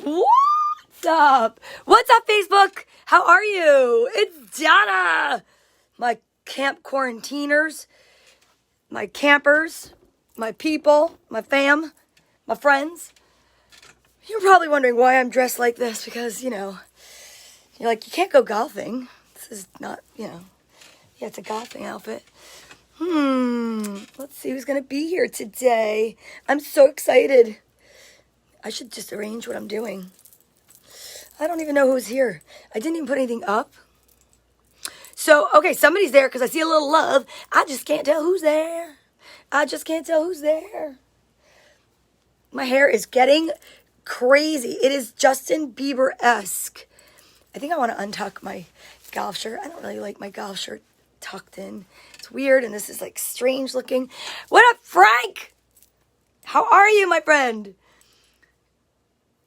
What's up? What's up, Facebook? How are you? It's Donna. My camp quarantiners, my campers, my people, my fam, my friends. You're probably wondering why I'm dressed like this because, you're like, you can't go golfing. This is not, yeah, it's a golfing outfit. Let's see who's going to be here today. I'm so excited. I should just arrange what I'm doing. I don't even know who's here. I didn't even put anything up. So, okay, somebody's there because I see a little love. I just can't tell who's there. My hair is getting crazy. It is Justin Bieber-esque. I think I want to untuck my golf shirt. I don't really like my golf shirt tucked in. It's weird, and this is like strange looking. What up, Frank? How are you, my friend?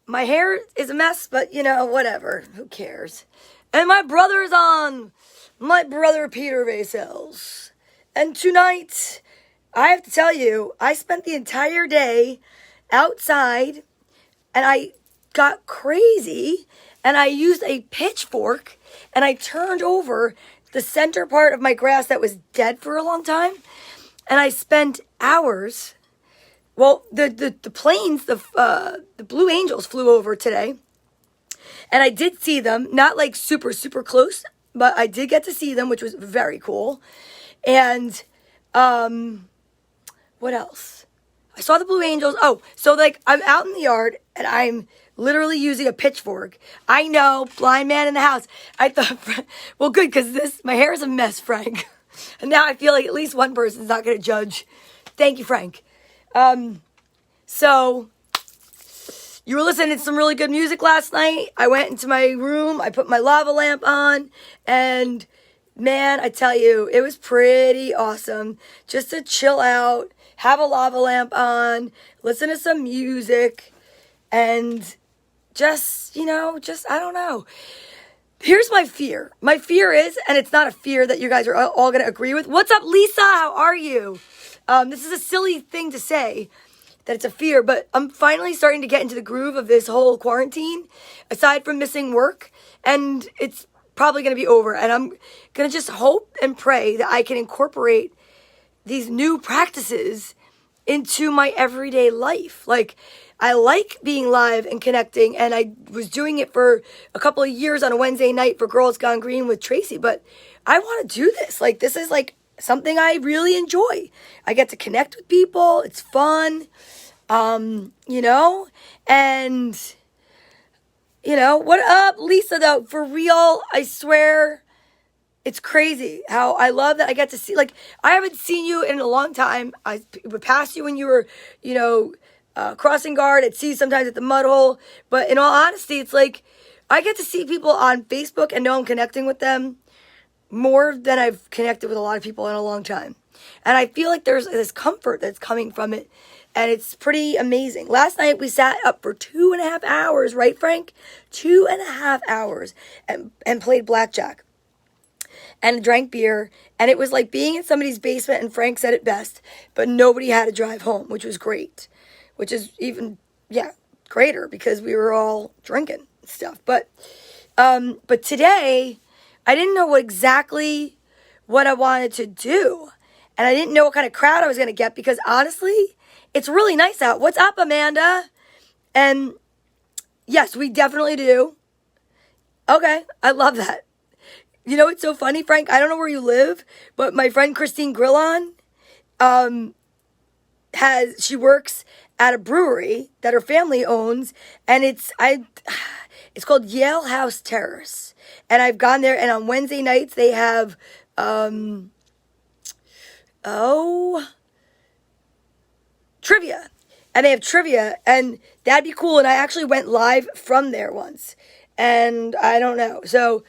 My hair is a mess, but whatever. Who cares? And my brother's on. My brother Peter Vasels. And tonight, I have to tell you, I spent the entire day outside, and I got crazy, and I used a pitchfork, and I turned over the center part of my grass that was dead for a long time, and I spent hours. Well, the planes, the Blue Angels flew over today, and I did see them, not like super, super close, but I did get to see them, which was very cool. And what else? I saw the Blue Angels. Oh, so like I'm out in the yard, and I'm literally using a pitchfork. I know, blind man in the house. I thought, well, good, because my hair is a mess, Frank. And now I feel like at least one person's not going to judge. Thank you, Frank. So you were listening to some really good music last night. I went into my room, I put my lava lamp on, and man, I tell you, it was pretty awesome just to chill out, have a lava lamp on, listen to some music, and just, I don't know. Here's my fear. My fear is, and it's not a fear that you guys are all going to agree with. What's up, Lisa? How are you? This is a silly thing to say, that it's a fear, but I'm finally starting to get into the groove of this whole quarantine, aside from missing work, and it's probably going to be over, and I'm going to just hope and pray that I can incorporate these new practices into my everyday life. Like, I like being live and connecting, and I was doing it for a couple of years on a Wednesday night for Girls Gone Green with Tracy, but I want to do this. Like, this is like something I really enjoy. I get to connect with people. It's fun, and, what up, Lisa, though? For real, I swear, it's crazy how I love that I get to see, like, I haven't seen you in a long time. I would pass you when you were, crossing guard. I'd see you sometimes at the mud hole. But in all honesty, it's like, I get to see people on Facebook and know I'm connecting with them more than I've connected with a lot of people in a long time. And I feel like there's this comfort that's coming from it. And it's pretty amazing. Last night we sat up for 2.5 hours, right, Frank? 2.5 hours and played blackjack and drank beer. And it was like being in somebody's basement, and Frank said it best, but nobody had to drive home, which was great. Which is even, greater because we were all drinking stuff. But today, I didn't know exactly what I wanted to do. And I didn't know what kind of crowd I was going to get because honestly, it's really nice out. What's up, Amanda? And yes, we definitely do. Okay, I love that. You know what's so funny, Frank? I don't know where you live, but my friend Christine Grillon, she works at a brewery that her family owns, and it's called Yale House Terrace. And I've gone there, and on Wednesday nights they have trivia. And they have trivia, and that'd be cool. And I actually went live from there once. And I don't know. So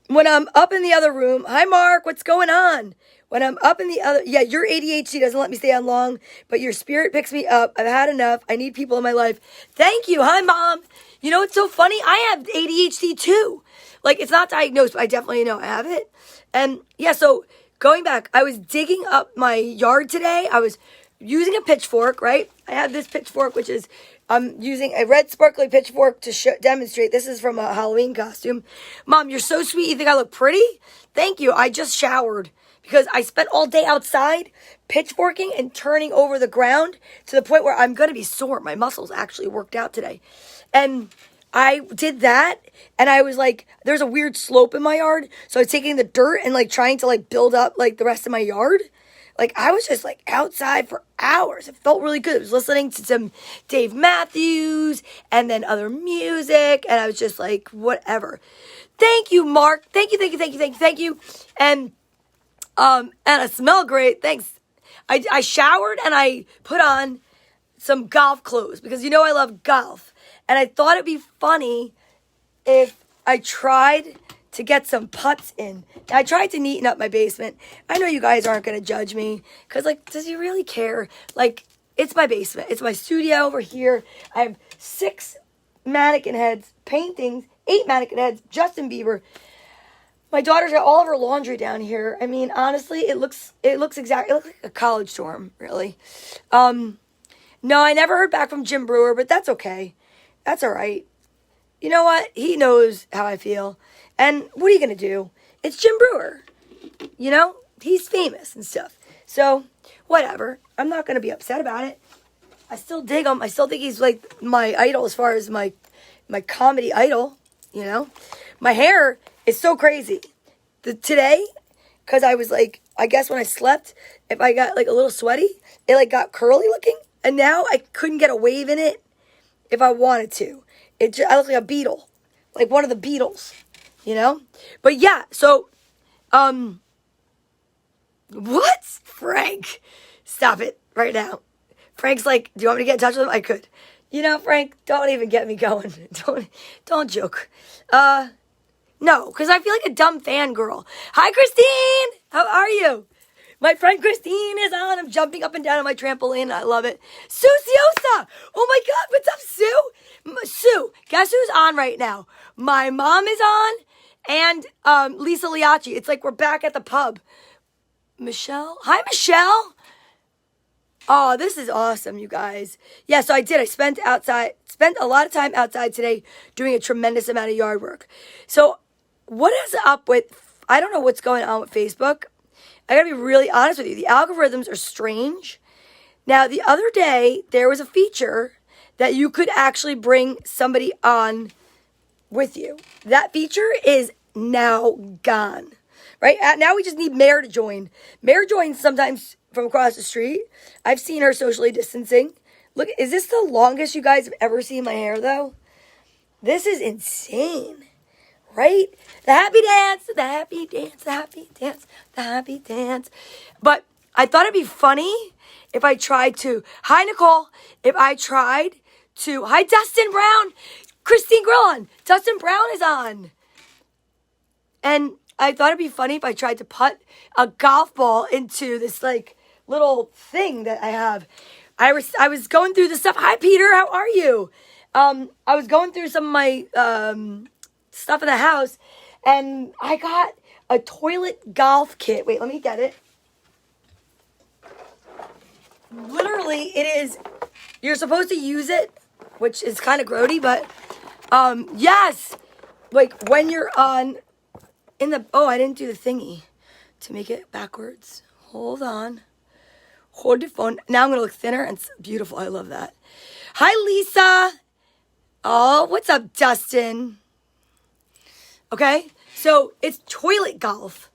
when I'm up in the other room, hi Mark, what's going on? When I'm up in the other, your ADHD doesn't let me stay on long, but your spirit picks me up. I've had enough. I need people in my life. Thank you. Hi, Mom. You know what's so funny? I have ADHD too. Like, it's not diagnosed, but I definitely know I have it. And so going back, I was digging up my yard today. I was using a pitchfork, right? I have this pitchfork, which is I'm using a red sparkly pitchfork to demonstrate. This is from a Halloween costume. Mom, you're so sweet. You think I look pretty? Thank you. I just showered because I spent all day outside pitchforking and turning over the ground to the point where I'm going to be sore. My muscles actually worked out today. And I did that, and I was like, there's a weird slope in my yard, so I was taking the dirt and, like, trying to, like, build up, like, the rest of my yard. Like, I was just, like, outside for hours. It felt really good. I was listening to some Dave Matthews and then other music, and I was just, like, whatever. Thank you, Mark. Thank you. And I smell great. Thanks. I showered, and I put on some golf clothes because you know I love golf. And I thought it'd be funny if I tried to get some putts in. I tried to neaten up my basement. I know you guys aren't going to judge me because, like, does he really care? Like, it's my basement. It's my studio over here. I have 6 mannequin heads, paintings, 8 mannequin heads, Justin Bieber. My daughter's got all of her laundry down here. I mean, honestly, it looks like a college dorm, really. No, I never heard back from Jim Brewer, but that's okay. That's all right. You know what? He knows how I feel. And what are you going to do? It's Jim Brewer. You know? He's famous and stuff. So, whatever. I'm not going to be upset about it. I still dig him. I still think he's like my idol as far as my comedy idol. You know? My hair is so crazy. Today, because I was like, I guess when I slept, if I got like a little sweaty, it like got curly looking. And now I couldn't get a wave in it. If I wanted to. I look like a beetle. Like one of the Beatles. You know? But yeah, so, what? Frank. Stop it right now. Frank's like, do you want me to get in touch with him? I could. You know, Frank, don't even get me going. Don't joke. No, because I feel like a dumb fangirl. Hi, Christine! How are you? My friend Christine is on. I'm jumping up and down on my trampoline. I love it. Sue Siosa! Oh my God, what's up, Sue? Sue, guess who's on right now? My mom is on and Lisa Liacci. It's like we're back at the pub. Michelle? Hi, Michelle! Oh, this is awesome, you guys. Yeah, so I did. I spent a lot of time outside today doing a tremendous amount of yard work. So what is up with, I don't know what's going on with Facebook. I gotta be really honest with you. The algorithms are strange. Now, the other day, there was a feature that you could actually bring somebody on with you. That feature is now gone, right? Now we just need Mare to join. Mare joins sometimes from across the street. I've seen her socially distancing. Look, is this the longest you guys have ever seen my hair, though? This is insane. Right? The happy dance, the happy dance, the happy dance, the happy dance. But I thought it'd be funny if I tried to, hi, Nicole, hi, Dustin Brown, Christine Grillon, Dustin Brown is on. And I thought it'd be funny if I tried to put a golf ball into this, like, little thing that I have. I was going through the stuff. Hi, Peter, how are you? I was going through some of my, stuff in the house, and I got a toilet golf kit. Wait, let me get it. Literally, it is, you're supposed to use it, which is kind of grody, but, yes, like, when you're I didn't do the thingy to make it backwards. Hold on. Hold your phone. Now I'm going to look thinner, and it's beautiful. I love that. Hi, Lisa. Oh, what's up, Dustin? Okay, so it's toilet golf,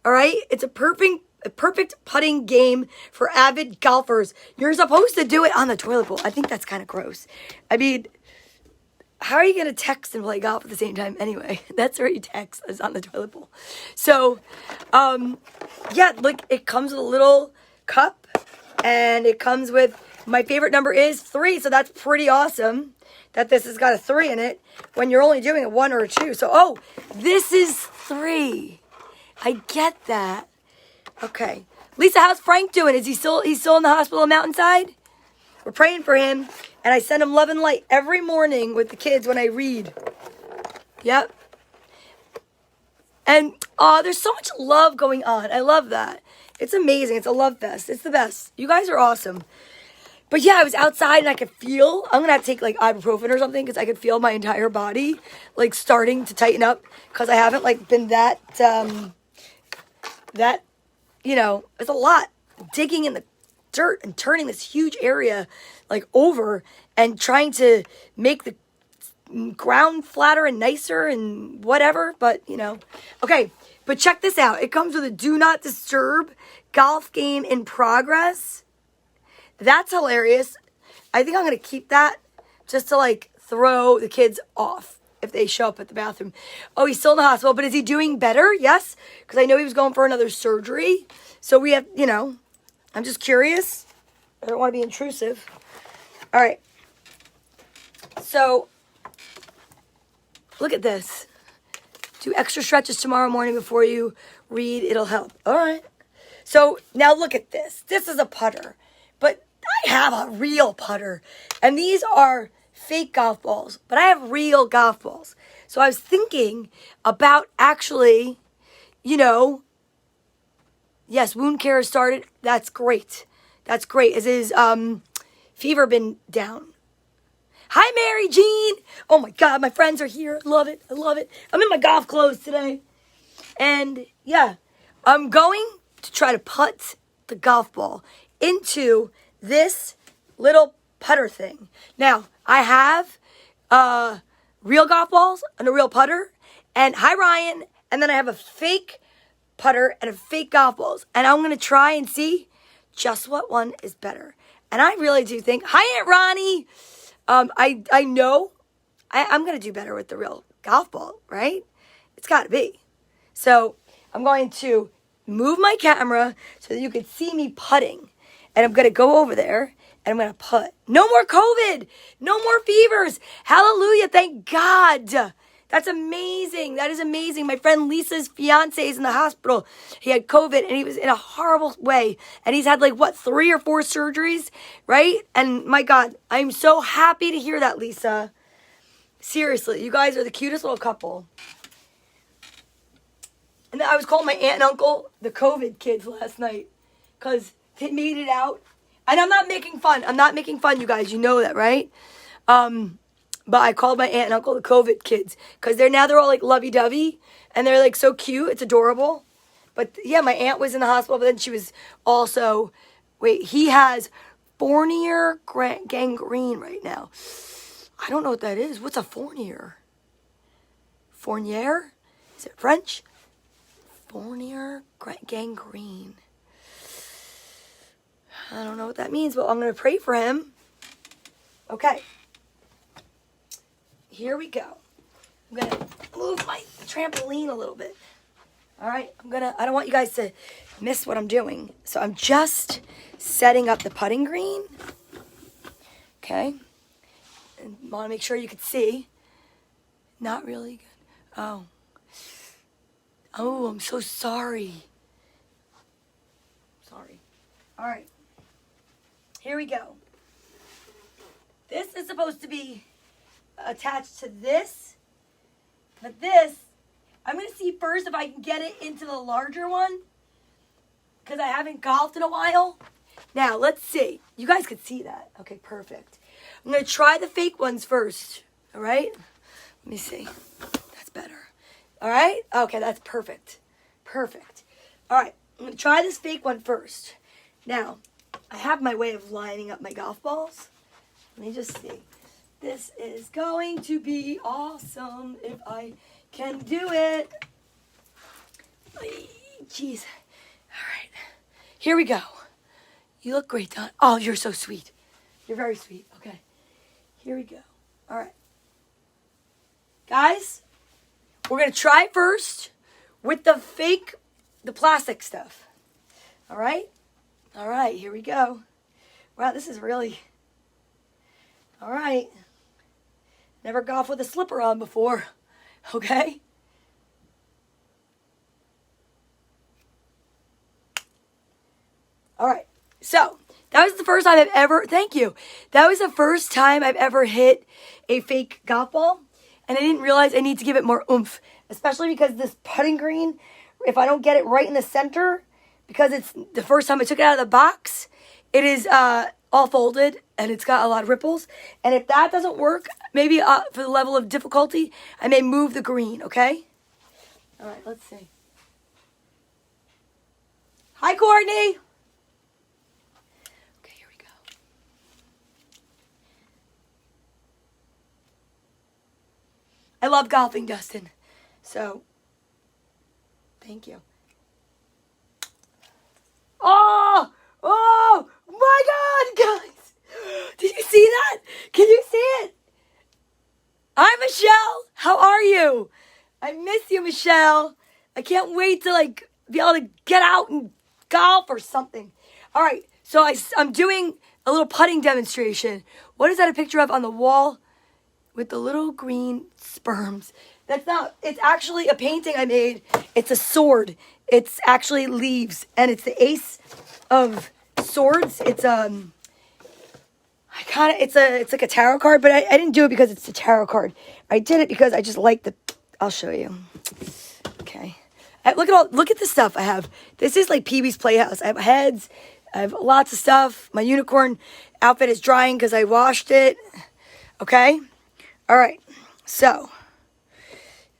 all right? It's a perfect putting game for avid golfers. You're supposed to do it on the toilet bowl. I think that's kind of gross. I mean, how are you going to text and play golf at the same time anyway? That's where you text, is on the toilet bowl. So, yeah, look, it comes with a little cup, and it comes with, my favorite number is 3, so that's pretty awesome that this has got a 3 in it when you're only doing a 1 or a 2. So, this is 3. I get that. Okay. Lisa, how's Frank doing? He's still in the hospital in Mountainside? We're praying for him. And I send him love and light every morning with the kids when I read. Yep. And, there's so much love going on. I love that. It's amazing. It's a love fest. It's the best. You guys are awesome. But yeah, I was outside and I could feel, I'm going to have to take like ibuprofen or something because I could feel my entire body like starting to tighten up because I haven't like been that, it's a lot digging in the dirt and turning this huge area like over and trying to make the ground flatter and nicer and whatever. But, okay. But check this out. It comes with a do not disturb golf game in progress. That's hilarious. I think I'm going to keep that just to like throw the kids off if they show up at the bathroom. Oh, he's still in the hospital, but is he doing better? Yes. Because I know he was going for another surgery. So we have, I'm just curious. I don't want to be intrusive. All right. So look at this. Do extra stretches tomorrow morning before you read. It'll help. All right. So now look at this. This is a putter. But I have a real putter. And these are fake golf balls. But I have real golf balls. So I was thinking about actually, yes, wound care has started. That's great. That's great. Is his fever been down? Hi, Mary Jean. Oh, my God. My friends are here. I love it. I love it. I'm in my golf clothes today. And, yeah, I'm going to try to putt the golf ball into this little putter thing. Now, I have real golf balls and a real putter. And, hi, Ryan. And then I have a fake putter and a fake golf balls. And I'm going to try and see just what one is better. And I really do think, hi, Aunt Ronnie. I know I'm going to do better with the real golf ball, right? It's got to be. So I'm going to move my camera so that you can see me putting. And I'm going to go over there and I'm going to putt. No more COVID. No more fevers. Hallelujah. Thank God. That's amazing. That is amazing. My friend Lisa's fiance is in the hospital. He had COVID and he was in a horrible way. And he's had 3 or 4 surgeries, right? And my God, I'm so happy to hear that, Lisa. Seriously, you guys are the cutest little couple. And then I was calling my aunt and uncle the COVID kids last night because they made it out. And I'm not making fun. I'm not making fun, you guys. You know that, right? But I called my aunt and uncle the COVID kids because they're all like lovey-dovey and they're like so cute. It's adorable. But yeah, my aunt was in the hospital, but then she was also, he has Fournier gangrene right now. I don't know what that is. What's a Fournier? Fournier? Is it French? Fournier gangrene. I don't know what that means, but I'm going to pray for him. Okay. Here we go. I'm going to move my trampoline a little bit. All right. I don't want you guys to miss what I'm doing. So I'm just setting up the putting green. Okay. And want to make sure you can see. Not really good. Oh, I'm so sorry. Sorry. All right. Here we go. This is supposed to be attached to this, but this, I'm going to see first if I can get it into the larger one, because I haven't golfed in a while. Now, let's see. You guys can see that. Okay, perfect. I'm going to try the fake ones first, all right? Let me see. That's better. All right? Okay, that's perfect. Perfect. All right, I'm going to try this fake one first. Now, I have my way of lining up my golf balls. Let me just see. This is going to be awesome if I can do it. Jeez. All right. Here we go. You look great, Don. Oh, you're so sweet. You're very sweet. Okay. Here we go. All right. Guys, we're going to try first with the plastic stuff. All right? All right. Here we go. Wow, this is really... All right. Never golfed with a slipper on before. Okay? All right. So, that was the first time I've ever... Thank you. That was the first time I've ever hit a fake golf ball. And I didn't realize I need to give it more oomph. Especially because this putting green, if I don't get it right in the center, because it's the first time I took it out of the box, it is all folded and it's got a lot of ripples. And if that doesn't work, maybe for the level of difficulty, I may move the green, okay? All right, let's see. Hi, Courtney. Okay, here we go. I love golfing, Dustin. So, thank you. Oh my God, guys. Did you see that? Can you see it? Hi, Michelle. How are you? I miss you, Michelle. I can't wait to be able to get out and golf or something. All right, so I'm doing a little putting demonstration. What is that a picture of on the wall with the little green sperms? It's actually a painting I made. It's a sword. It's actually leaves, and it's the ace of swords. It's it's like a tarot card, but I didn't do it because it's a tarot card. I did it because I just like I'll show you. Okay. Look at the stuff I have. This is like Pee-wee's Playhouse. I have heads. I have lots of stuff. My unicorn outfit is drying because I washed it. Okay. All right. So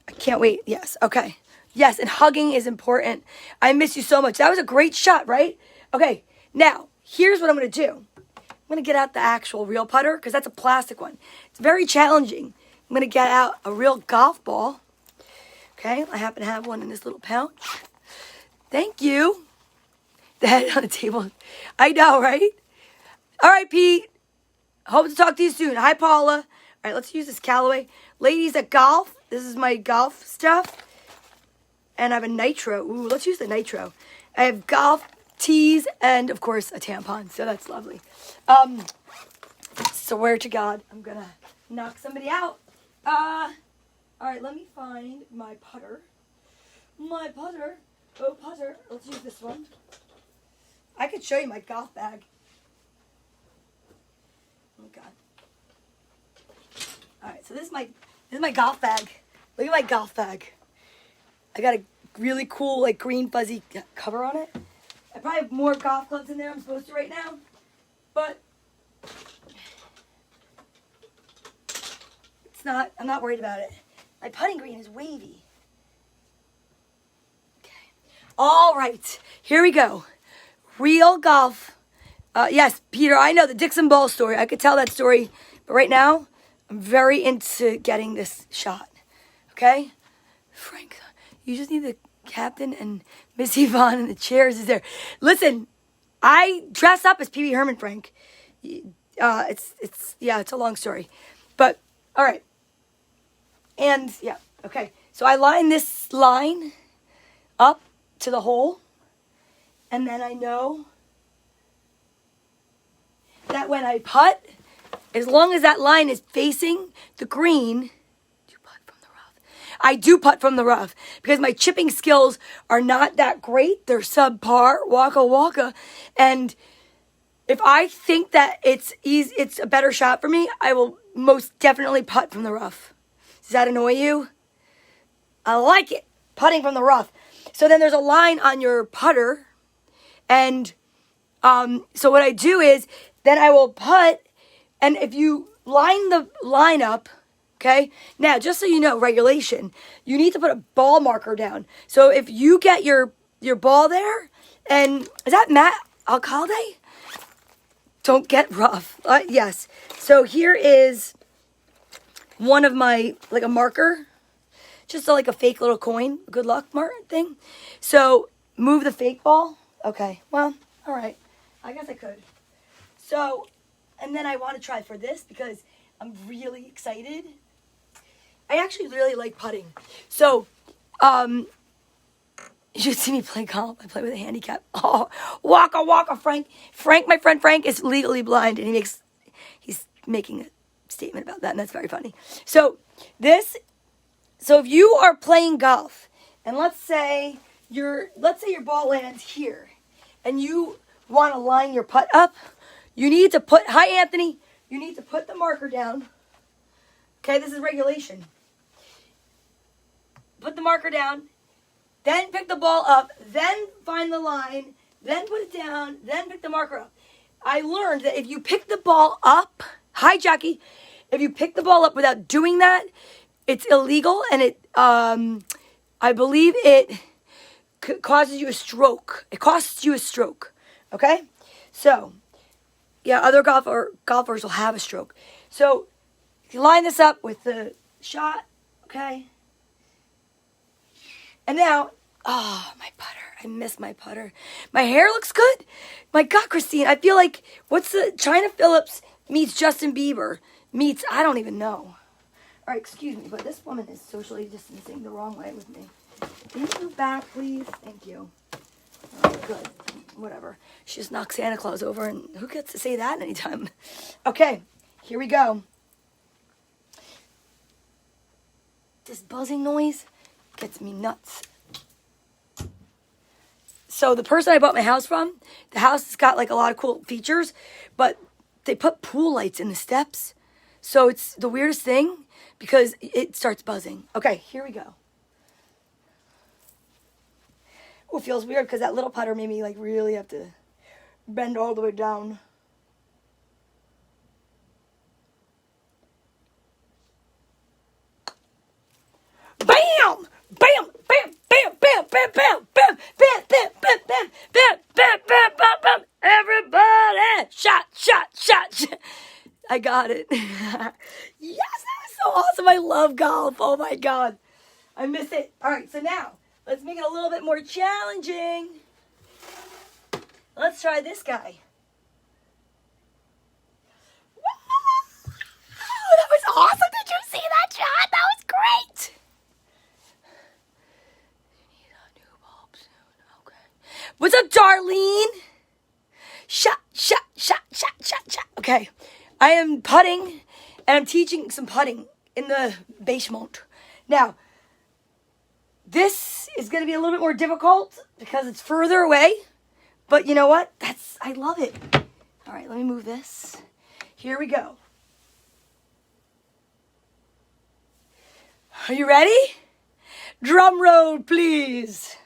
I can't wait. Yes. Okay. Yes. And hugging is important. I miss you so much. That was a great shot, right? Okay. Now, here's what I'm going to do. I'm going to get out the actual real putter because that's a plastic one. It's very challenging. I'm going to get out a real golf ball. Okay, I happen to have one in this little pouch. Thank you. The head on the table. I know, right? All right, Pete. Hope to talk to you soon. Hi, Paula. All right, let's use this Callaway. Ladies at golf. This is my golf stuff. And I have a nitro. Ooh, let's use the nitro. I have golf tees and, of course, a tampon. So that's lovely. Swear to God, I'm going to knock somebody out. All right, let me find my putter. My putter. Oh, putter. Let's use this one. I could show you my golf bag. Oh, God. All right, so this is my golf bag. Look at my golf bag. I got a really cool, green fuzzy cover on it. I probably have more golf clubs in there I'm supposed to right now. But I'm not worried about it. My putting green is wavy. Okay. All right. Here we go. Real golf. Yes, Peter, I know the Dixon Ball story. I could tell that story. But right now, I'm very into getting this shot. Okay? Frank, you just need the captain and Miss Yvonne and the chairs is there. Listen, I dress up as Pee Wee Herman, Frank. It's a long story. But, all right. And, yeah, okay. So I line this line up to the hole. And then I know that when I putt, as long as that line is facing the green, I do putt from the rough because my chipping skills are not that great. They're subpar, waka. And if I think that it's a better shot for me, I will most definitely putt from the rough. Does that annoy you? I like it, putting from the rough. So then there's a line on your putter. And so what I do is then I will putt. And if you line the line up, okay, now just so you know, regulation, you need to put a ball marker down. So if you get your ball there, and is that Matt Alcalde? Don't get rough. Yes. So here is one of my, a marker, just a fake little coin, good luck mark thing. So move the fake ball. Okay, well, all right. I guess I could. So, and then I want to try for this because I'm really excited. I actually really like putting. So, you should see me play golf. I play with a handicap. Oh, waka, Frank. Frank, my friend Frank, is legally blind, and he's making a statement about that, and that's very funny. So if you are playing golf, and let's say your ball lands here, and you want to line your putt up, you need to put, hi Anthony, you need to put the marker down. Okay, this is regulation. Put the marker down, then pick the ball up, then find the line, then put it down, then pick the marker up. I learned that if you pick the ball up, hi Jackie, if you pick the ball up without doing that, it's illegal, and I believe it causes you a stroke. It costs you a stroke. Okay, so yeah, other golfers will have a stroke. So you line this up with the shot, okay, and now, oh, my putter. I miss my putter. My hair looks good. My God, Christine, I feel like, what's the, China Phillips meets Justin Bieber meets, I don't even know. All right, excuse me, but this woman is socially distancing the wrong way with me. Can you move back, please? Thank you. Oh, good. Whatever. She just knocked Santa Claus over, and who gets to say that anytime? Okay, here we go. This buzzing noise gets me nuts. So the person I bought my house from, the house has got like a lot of cool features, but they put pool lights in the steps. So it's the weirdest thing because it starts buzzing. Okay, here we go. Oh, it feels weird because that little putter made me like really have to bend all the way down. Bam! Bam! Bam! Bam! Bam! Bam! Bam! Bam! Bam! Bam! Bam! Bam! Bam! Bam! Bam! Bam! Bam! Everybody! Shot! Shot! Shot! Shot! I got it. Yes, that was so awesome. I love golf. Oh my God. I miss it. All right, so now let's make it a little bit more challenging. Let's try this guy. Wow, that was awesome. Did you see that shot? That was great. You need a new bulb soon. Okay. What's up, Darlene? Shot, shot, shot, shot, shot, shot. Okay. I am putting, and I'm teaching some putting in the basement. Now, this is going to be a little bit more difficult because it's further away. But you know what? I love it. All right, let me move this. Here we go. Are you ready? Drum roll, please.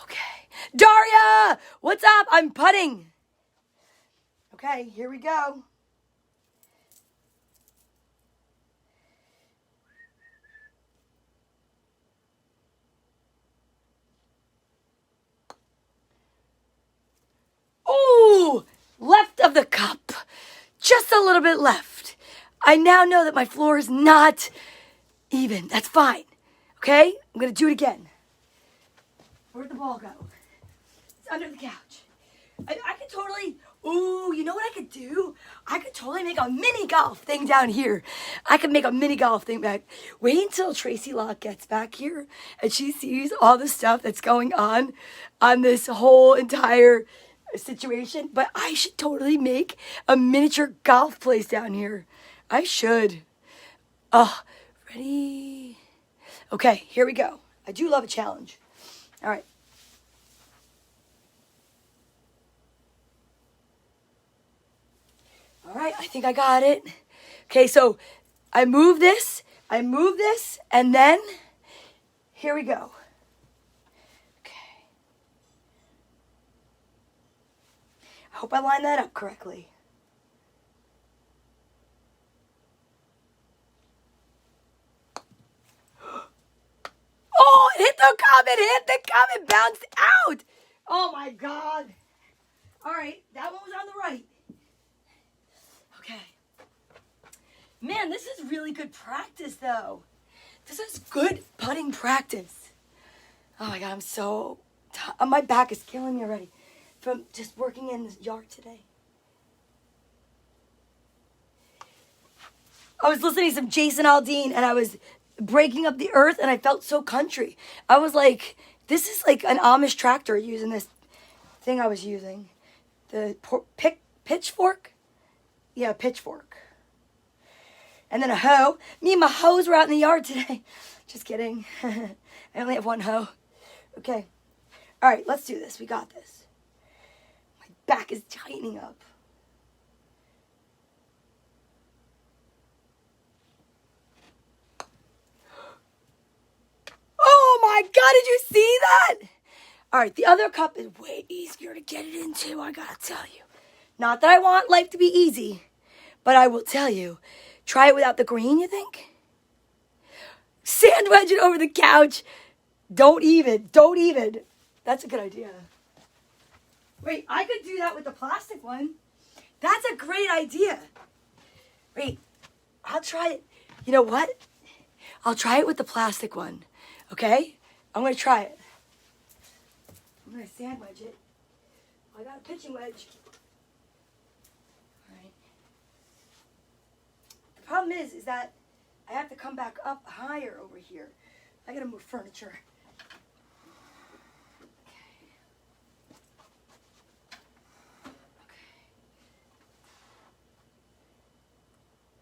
Okay. Daria, what's up? I'm putting. Okay, here we go. Ooh, left of the cup. Just a little bit left. I now know that my floor is not even. That's fine. Okay? I'm going to do it again. Where'd the ball go? It's under the couch. I could totally, ooh, you know what I could do? I could totally make a mini golf thing down here. I could make a mini golf thing back. Wait until Tracy Locke gets back here and she sees all the stuff that's going on this whole entire situation. But I should totally make a miniature golf place down here. I should. Oh, ready? Okay, here we go. I do love a challenge. All right. All right, I think I got it. Okay, so I move this, and then here we go. Okay. I hope I line that up correctly. Oh, it hit the cup, it bounced out. Oh my God. All right, that one was on the right. Okay. Man, this is really good practice, though. This is good putting practice. Oh my God, I'm so tired. My back is killing me already from just working in this yard today. I was listening to some Jason Aldean, and I was breaking up the earth, and I felt so country. I was like, this is like an Amish tractor using this thing I was using. The pitchfork? Yeah, pitchfork. And then a hoe. Me and my hoes were out in the yard today. Just kidding. I only have one hoe. Okay. All right, let's do this. We got this. My back is tightening up. Oh my God, did you see that? All right, the other cup is way easier to get it into, I gotta tell you. Not that I want life to be easy, but I will tell you, try it without the green, you think? Sandwich it over the couch. Don't even. That's a good idea. Wait, I could do that with the plastic one. That's a great idea. Wait, I'll try it. You know what? I'll try it with the plastic one. Okay? I'm going to try it. I'm going to sandwich it. I got a pitching wedge. All right. The problem is that I have to come back up higher over here. I got to move furniture.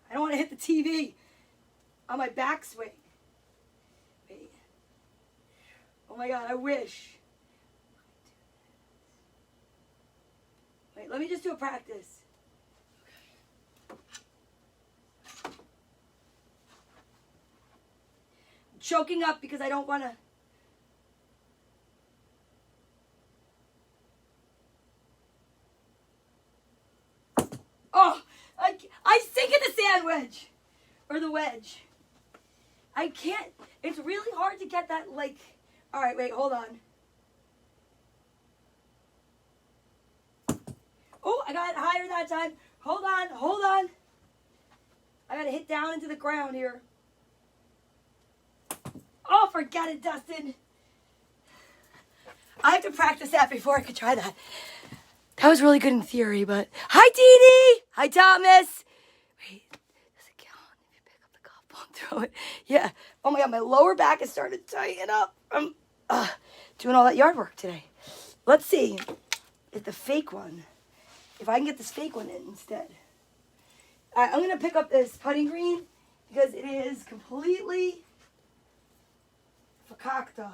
I don't want to hit the TV on my backswing. Wait. Oh my God, I wish. Wait, let me just do a practice. I'm choking up because I don't want to. Oh, I sink in the sandwich or the wedge. I can't. It's really hard to get that, like. All right, wait, hold on. Oh, I got it higher that time. Hold on. I gotta hit down into the ground here. Oh, forget it, Dustin. I have to practice that before I could try that. That was really good in theory, but... Hi, Dee Dee! Hi, Thomas! Wait, does it count if you pick up the golf ball and throw it? Yeah. Oh my God, my lower back is starting to tighten up. I'm doing all that yard work today. Let's see if the fake one, if I can get this fake one in instead. All right, I'm going to pick up this putting green because it is completely fakakta.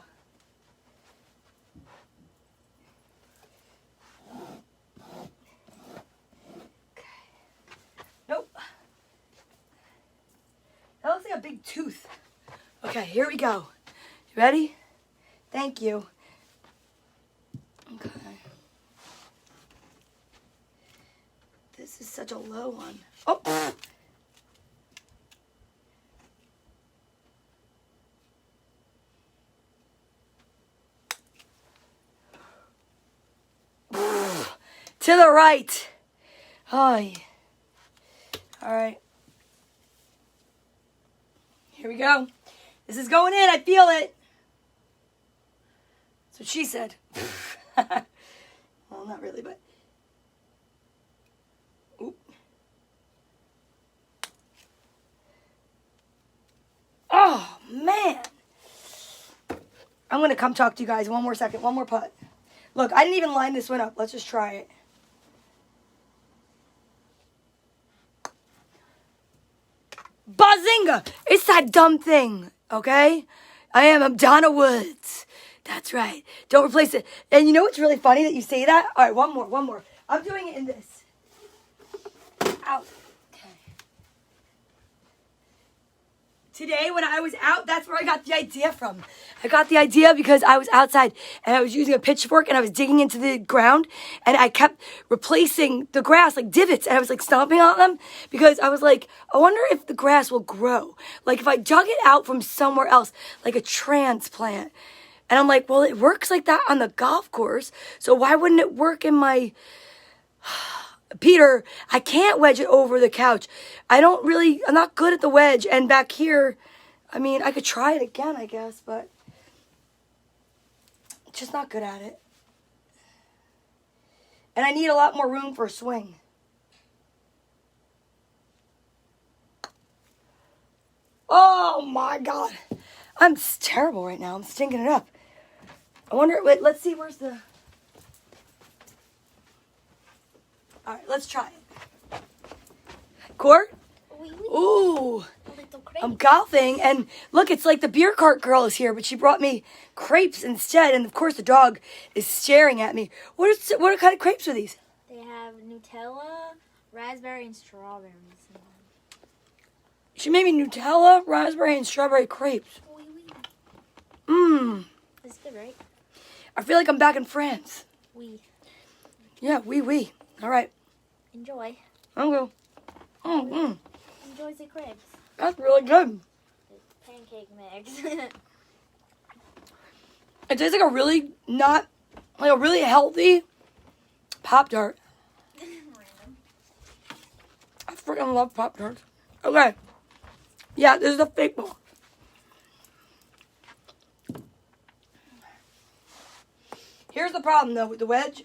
Nope. That looks like a big tooth. Okay, here we go. You ready? Thank you. Okay. This is such a low one. Oh! To the right. Hi. All right. Here we go. This is going in. I feel it. That's what she said. Well, not really, but. Oop. Oh, man. I'm going to come talk to you guys one more second. One more putt. Look, I didn't even line this one up. Let's just try it. Bazinga! It's that dumb thing, okay? I'm Donna Woods. That's right. Don't replace it. And you know what's really funny that you say that? All right, one more. I'm doing it in this. Ow. Okay. Today when I was out, that's where I got the idea from. I got the idea because I was outside and I was using a pitchfork and I was digging into the ground and I kept replacing the grass like divots and I was like stomping on them because I was like, I wonder if the grass will grow. Like if I dug it out from somewhere else, like a transplant. And I'm like, well, it works like that on the golf course. So why wouldn't it work in my... Peter, I can't wedge it over the couch. I'm not good at the wedge. And back here, I mean, I could try it again, I guess, but... just not good at it. And I need a lot more room for a swing. Oh my God. I'm terrible right now. I'm stinking it up. I wonder, wait, let's see, where's the... All right, let's try it. Court? Ooh. I'm golfing, and look, it's like the beer cart girl is here, but she brought me crepes instead, and of course the dog is staring at me. What kind of crepes are these? They have Nutella, raspberry, and strawberries. She made me Nutella, raspberry, and strawberry crepes. That's good, right? I feel like I'm back in France. We Yeah, oui. All right. enjoy. I'm going. Enjoy the cribs. That's really good. Pancake mix. It tastes like a really not, like a really healthy Pop-Tart. Random. I freaking love Pop-Tarts. Okay. Yeah, this is a fake ball. Here's the problem, though, with the wedge.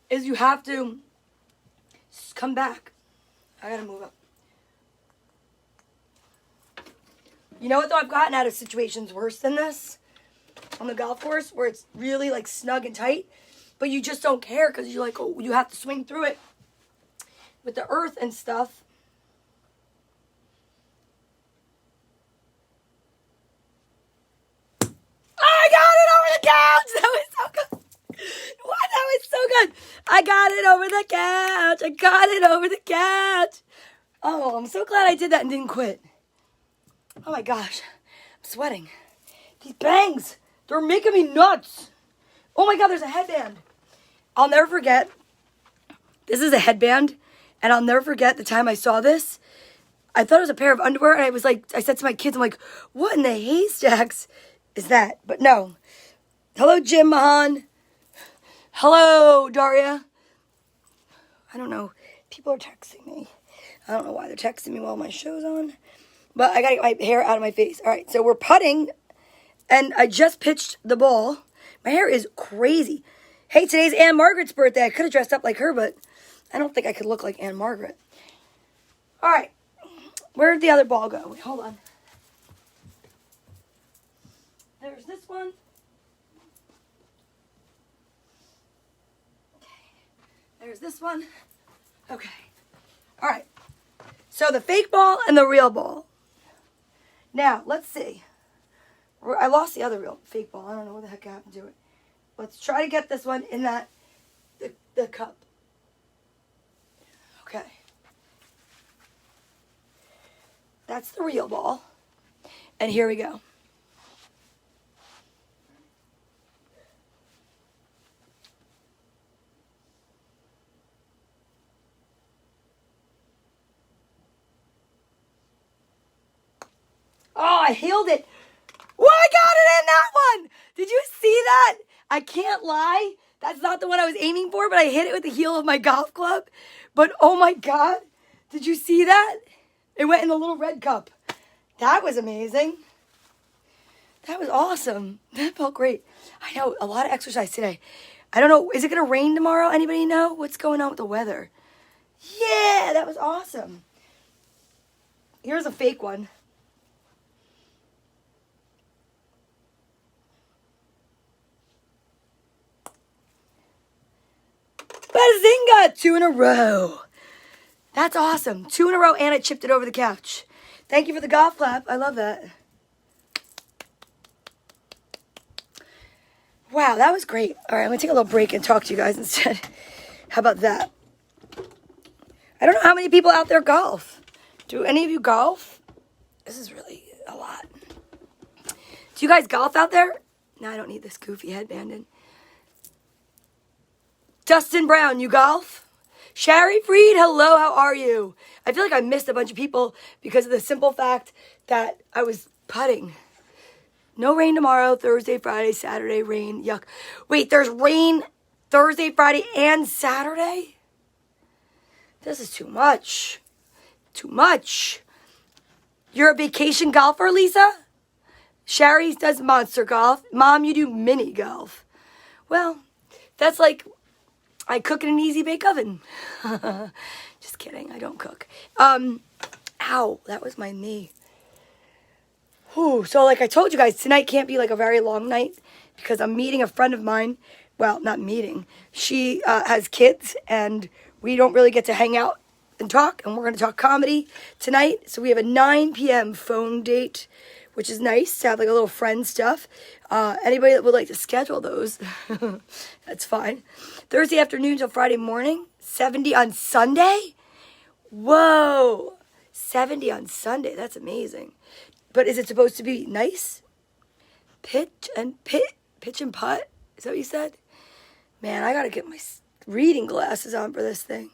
Is you have to come back. I gotta move up. You know what, though? I've gotten out of situations worse than this on the golf course where it's really, like, snug and tight, but you just don't care because you're like, oh, you have to swing through it with the earth and stuff. I got it over the couch! That was so good! What? That was so good! I got it over the couch! I got it over the couch! Oh, I'm so glad I did that and didn't quit. Oh my gosh. I'm sweating. These bangs, they're making me nuts. Oh my God, there's a headband. I'll never forget. This is a headband, and I'll never forget the time I saw this. I thought it was a pair of underwear, and I said to my kids, I'm like, what in the haystacks is that? But no. Hello, Jim Mahan. Hello, Daria. I don't know. People are texting me. I don't know why they're texting me while my show's on. But I gotta get my hair out of my face. All right, so we're putting, and I just pitched the ball. My hair is crazy. Hey, today's Anne Margaret's birthday. I could have dressed up like her, but I don't think I could look like Anne Margaret. All right, where'd the other ball go? Wait, hold on. There's this one. Okay, there's this one. Okay, all right. So the fake ball and the real ball. Now, let's see. I lost the other real fake ball. I don't know what the heck happened to it. Let's try to get this one in the cup. Okay. That's the real ball. And here we go. Oh, I healed it. Well, I got it in that one. Did you see that? I can't lie. That's not the one I was aiming for, but I hit it with the heel of my golf club. But oh my God, did you see that? It went in the little red cup. That was amazing. That was awesome. That felt great. I know, a lot of exercise today. I don't know, is it going to rain tomorrow? Anybody know? What's going on with the weather? Yeah, that was awesome. Here's a fake one. Bazinga! 2 in a row. That's awesome. 2 in a row, and I chipped it over the couch. Thank you for the golf clap. I love that. Wow, that was great. All right, I'm going to take a little break and talk to you guys instead. How about that? I don't know how many people out there golf. Do any of you golf? This is really a lot. Do you guys golf out there? No, I don't need this goofy headband in. Dustin Brown, you golf? Shari Freed, hello, how are you? I feel like I missed a bunch of people because of the simple fact that I was putting. No rain tomorrow, Thursday, Friday, Saturday, rain, yuck. Wait, there's rain Thursday, Friday, and Saturday? This is too much. Too much. You're a vacation golfer, Lisa? Shari does monster golf. Mom, you do mini golf. Well, that's like I cook in an easy bake oven. Just kidding, I don't cook. Ow, that was my knee. Whew, so like I told you guys, tonight can't be like a very long night because I'm meeting a friend of mine. Well, not meeting. She has kids and we don't really get to hang out and talk. And we're going to talk comedy tonight. So we have a 9 p.m. phone date, which is nice to have like a little friend stuff. Anybody that would like to schedule those, that's fine. Thursday afternoon till Friday morning, 70 on Sunday. Whoa, 70 on Sunday. That's amazing. But is it supposed to be nice? Pitch and pit. pitch and putt. Is that what you said? Man, I got to get my reading glasses on for this thing.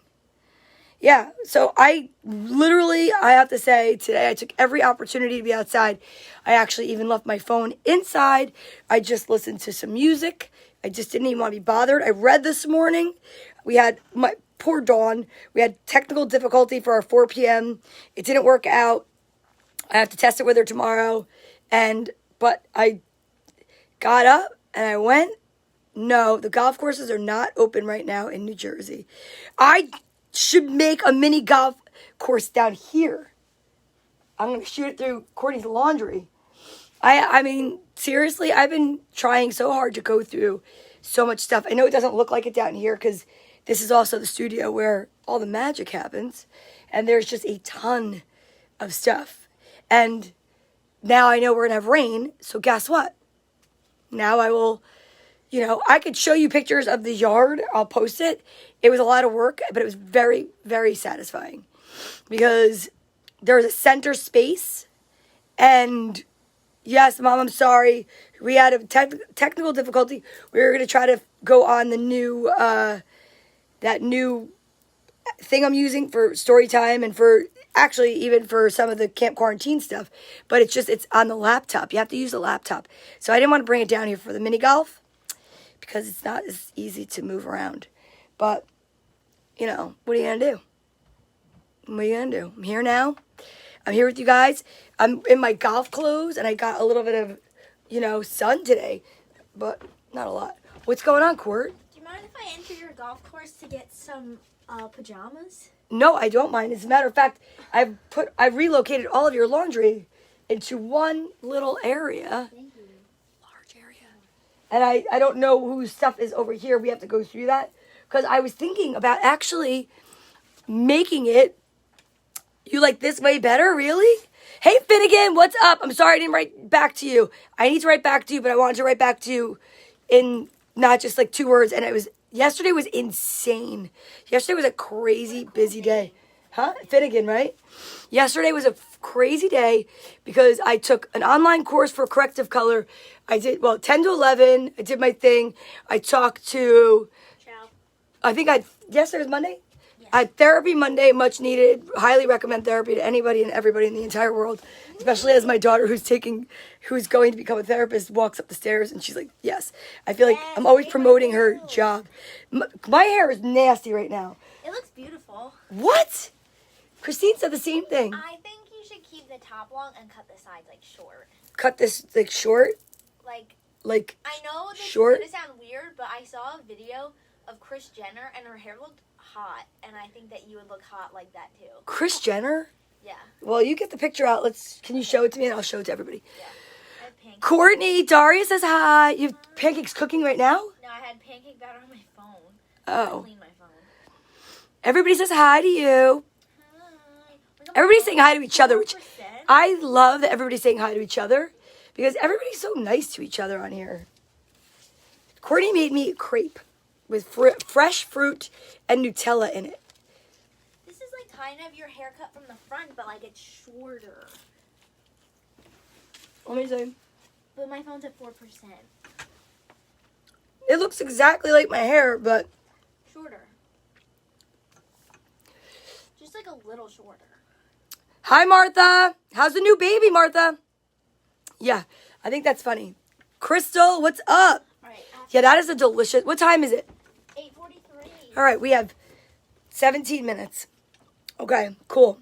Yeah, so I have to say, today I took every opportunity to be outside. I actually even left my phone inside. I just listened to some music. I just didn't even want to be bothered. I read this morning. We had, my poor Dawn, we had technical difficulty for our 4 p.m. It didn't work out. I have to test it with her tomorrow. But I got up and I went. No, the golf courses are not open right now in New Jersey. I should make a mini golf course down here. I'm going to shoot it through Courtney's laundry. I mean, seriously, I've been trying so hard to go through so much stuff. I know it doesn't look like it down here because this is also the studio where all the magic happens. And there's just a ton of stuff. And now I know we're going to have rain. So guess what? Now I will, I could show you pictures of the yard. I'll post it. It was a lot of work, but it was very, very satisfying because there was a center space. And yes, Mom, I'm sorry. We had a technical difficulty. We were going to try to go on the new, that new thing I'm using for story time and for actually even for some of the camp quarantine stuff. But it's on the laptop. You have to use the laptop. So I didn't want to bring it down here for the mini golf because it's not as easy to move around. But, what are you going to do? What are you going to do? I'm here now. I'm here with you guys. I'm in my golf clothes, and I got a little bit of, sun today, but not a lot. What's going on, Court? Do you mind if I enter your golf course to get some pajamas? No, I don't mind. As a matter of fact, I've relocated all of your laundry into one little area. Thank you. Large area. And I don't know whose stuff is over here. We have to go through that. Because I was thinking about actually making it, you like this way better, really? Hey, Finnegan, what's up? I'm sorry I didn't write back to you. I need to write back to you, but I wanted to write back to you in not just like 2 words. And yesterday was insane. Yesterday was a crazy busy day. Huh? Finnegan, right? Yesterday was a crazy day because I took an online course for corrective color. I did, 10 to 11. I did my thing. I talked to... yesterday was Monday? Yes. I had therapy Monday, much needed. Highly recommend therapy to anybody and everybody in the entire world, especially as my daughter who's going to become a therapist walks up the stairs and she's like, yes. I feel like I'm always promoting her job. My hair is nasty right now. It looks beautiful. What? Christine said the same thing. I think you should keep the top long and cut the sides short. Cut this short? Like I know this short? is going to sound weird, but I saw a video of Kris Jenner and her hair looked hot, and I think that you would look hot like that too. Kris Jenner? Yeah. Well, you get the picture out. Can you show it to me and I'll show it to everybody. Yeah. I have pancakes. Courtney, Daria says hi. You have pancakes cooking right now? No, I had pancake batter on my phone. Oh. I cleaned my phone. Everybody says hi to you. Hi. Everybody's saying hi to each other, which 4%. I love that everybody's saying hi to each other because everybody's so nice to each other on here. Courtney made me a crepe with fresh fruit and Nutella in it. This is kind of your haircut from the front, but it's shorter. Let me see. But my phone's at 4%. It looks exactly like my hair, but... Shorter. Just a little shorter. Hi, Martha. How's the new baby, Martha? Yeah, I think that's funny. Crystal, what's up? All right. Yeah, that is a delicious... What time is it? 8:43. All right, we have 17 minutes. Okay, cool.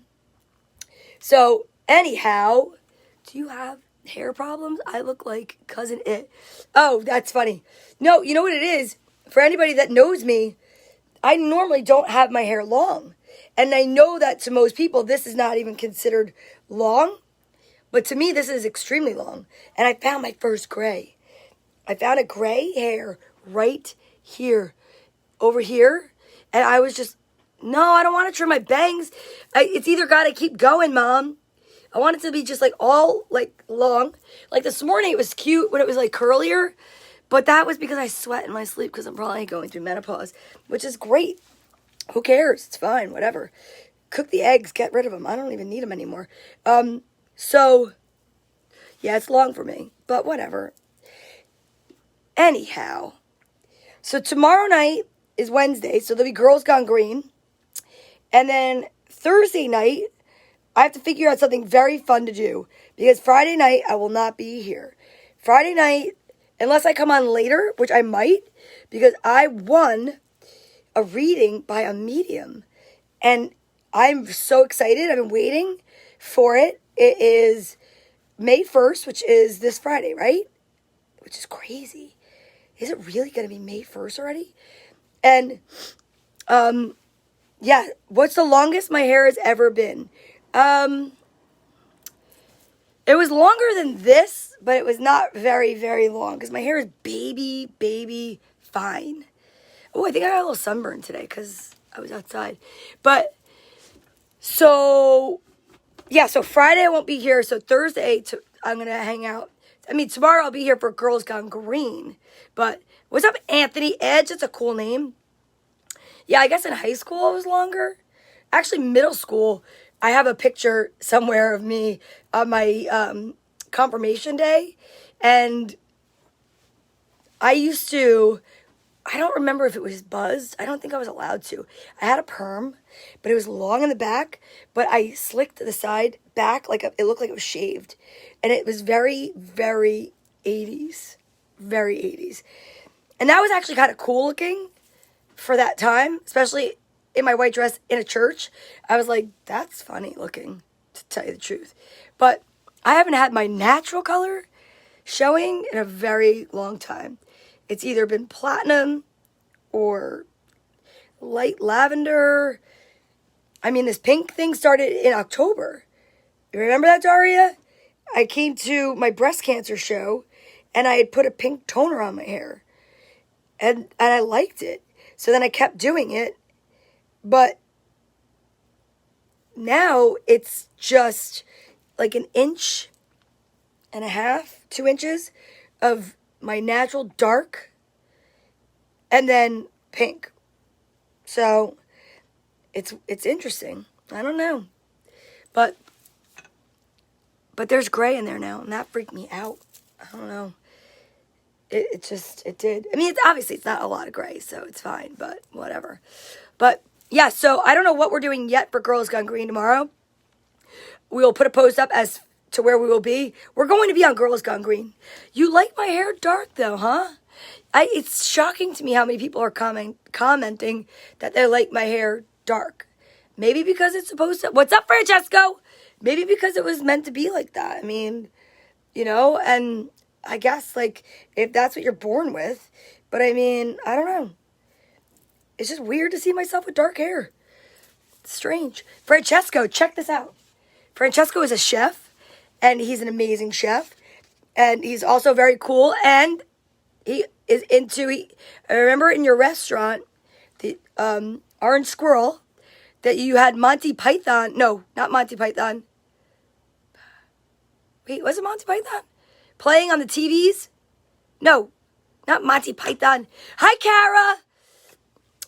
So, anyhow, do you have hair problems? I look like Cousin It. Oh, that's funny. No, you know what it is? For anybody that knows me, I normally don't have my hair long. And I know that to most people, this is not even considered long. But to me, this is extremely long. And I found my first gray. I found a gray hair right here, over here. And I was just, no, I don't want to trim my bangs. It's either got to keep going, Mom. I want it to be just all long. This morning it was cute when it was curlier. But that was because I sweat in my sleep because I'm probably going through menopause, which is great. Who cares? It's fine, whatever. Cook the eggs, get rid of them. I don't even need them anymore. So, yeah, it's long for me, but whatever. Anyhow, so tomorrow night is Wednesday, so there'll be Girls Gone Green. And then Thursday night, I have to figure out something very fun to do. Because Friday night, I will not be here. Friday night, unless I come on later, which I might, because I won a reading by a medium. And I'm so excited. I've been waiting for it. It is May 1st, which is this Friday, right? Which is crazy. Is it really going to be May 1st already? And, yeah, what's the longest my hair has ever been? It was longer than this, but it was not very, very long because my hair is baby fine. Oh, I think I got a little sunburn today because I was outside. But, so, yeah, so Friday I won't be here. So Thursday, I'm going to hang out. I mean, tomorrow I'll be here for Girls Gone Green. But, what's up, Anthony Edge? That's a cool name. Yeah, I guess in high school it was longer. Actually, middle school, I have a picture somewhere of me on my confirmation day. And I don't remember if it was buzzed. I don't think I was allowed to. I had a perm, but it was long in the back. But I slicked the side back, it looked like it was shaved. And it was very, very 80s. Very 80s. And that was actually kind of cool looking for that time, especially in my white dress in a church. I was like, that's funny looking, to tell you the truth. But I haven't had my natural color showing in a very long time. It's either been platinum or light lavender. I mean, this pink thing started in October. You remember that, Daria? I came to my breast cancer show and I had put a pink toner on my hair. And I liked it. So then I kept doing it. But now it's just like 1.5 inches, 2 inches of my natural dark and then pink. So it's interesting. I don't know. But there's gray in there now, and that freaked me out. I don't know. It did. I mean, it's not a lot of gray, so it's fine, but whatever. But, yeah, so I don't know what we're doing yet for Girls Gone Green tomorrow. We will put a post up as to where we will be. We're going to be on Girls Gone Green. You like my hair dark, though, huh? It's shocking to me how many people are commenting that they like my hair dark. Maybe because it's supposed to... What's up, Francesco? Maybe because it was meant to be like that. I mean, and... I guess, if that's what you're born with. But, I mean, I don't know. It's just weird to see myself with dark hair. It's strange. Francesco, check this out. Francesco is a chef, and he's an amazing chef. And he's also very cool, and he is I remember in your restaurant, the Orange Squirrel, that you had Monty Python. No, not Monty Python. Wait, was it Monty Python? Playing on the TVs? No, not Monty Python. Hi, Kara.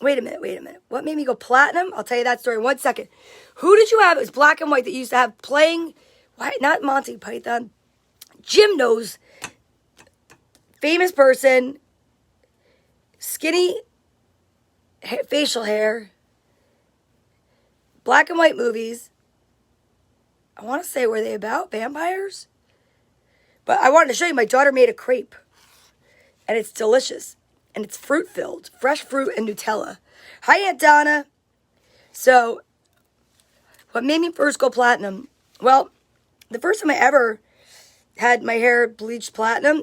Wait a minute. What made me go platinum? I'll tell you that story in 1 second. Who did you have? It was black and white that you used to have playing. Why? Not Monty Python. Jim knows. Famous person. Skinny facial hair. Black and white movies. I want to say, were they about vampires? But I wanted to show you, my daughter made a crepe. And it's delicious. And it's fruit-filled. Fresh fruit and Nutella. Hi, Aunt Donna. So, what made me first go platinum? Well, the first time I ever had my hair bleached platinum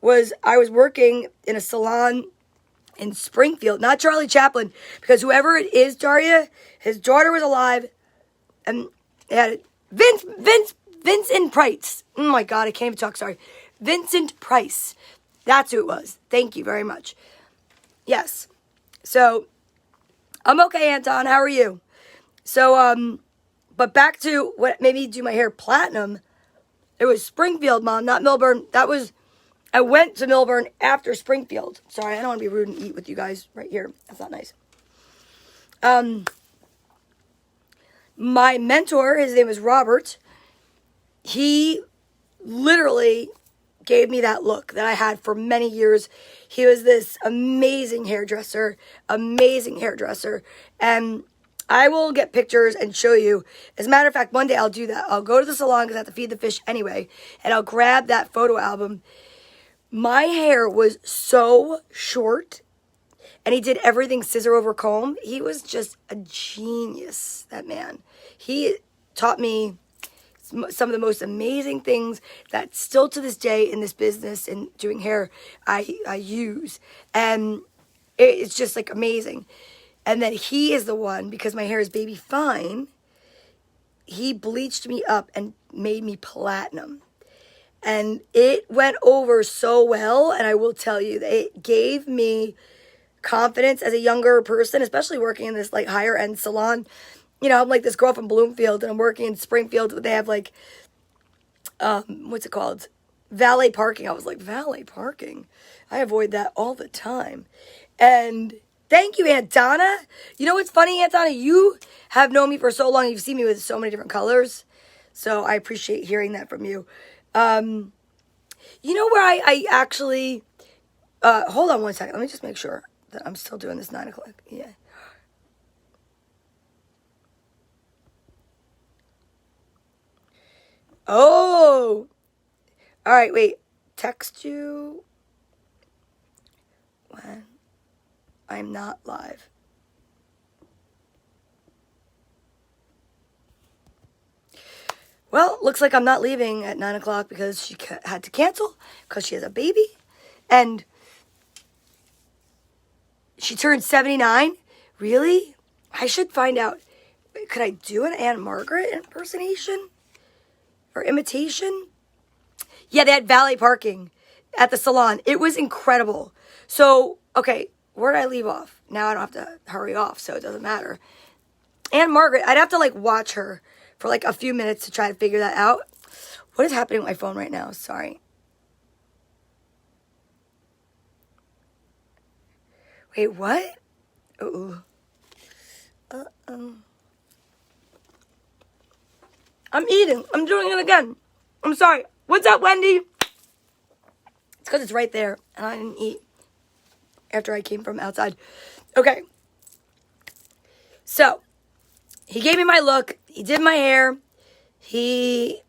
was I was working in a salon in Springfield. Not Charlie Chaplin. Because whoever it is, Daria, his daughter was alive. And they had Vincent Price. Oh my God, I can't even talk, sorry. Vincent Price. That's who it was. Thank you very much. Yes. So, I'm okay, Anton. How are you? So, but back to what made me do my hair platinum. It was Springfield, Mom, not Millburn. I went to Millburn after Springfield. Sorry, I don't want to be rude and eat with you guys right here. That's not nice. My mentor, his name is Robert. He literally gave me that look that I had for many years. He was this amazing hairdresser. And I will get pictures and show you. As a matter of fact, one day I'll do that. I'll go to the salon because I have to feed the fish anyway. And I'll grab that photo album. My hair was so short. And he did everything scissor over comb. He was just a genius, that man. He taught me some of the most amazing things that still to this day in this business and doing hair I use. And it's just like amazing. And then he is the one, because my hair is baby fine, he bleached me up and made me platinum. And it went over so well. And I will tell you, that it gave me confidence as a younger person, especially working in this like higher end salon. You know, I'm like this girl from Bloomfield and I'm working in Springfield. They have like, what's it called? Valet parking. I was like, valet parking? I avoid that all the time. And thank you, Aunt Donna. You know what's funny, Aunt Donna? You have known me for so long. You've seen me with so many different colors. So I appreciate hearing that from you. You know where I actually, hold on one second. Let me just make sure that I'm still doing this 9 o'clock. Yeah. Oh, all right, wait. Text you when I'm not live. Well, looks like I'm not leaving at 9 o'clock because she had to cancel because she has a baby. And she turned 79. Really? I should find out. Could I do an Aunt Margaret impersonation? Or imitation? Yeah, they had valet parking at the salon. It was incredible. So, okay, where did I leave off? Now I don't have to hurry off, so it doesn't matter. Aunt Margaret, I'd have to like watch her for like a few minutes to try to figure that out. What is happening with my phone right now? Sorry. Wait, what? Uh-oh. Uh-oh. I'm eating. I'm doing it again. I'm sorry. What's up, Wendy? It's because it's right there. And I didn't eat after I came from outside. Okay. So, he gave me my look. He did my hair. He...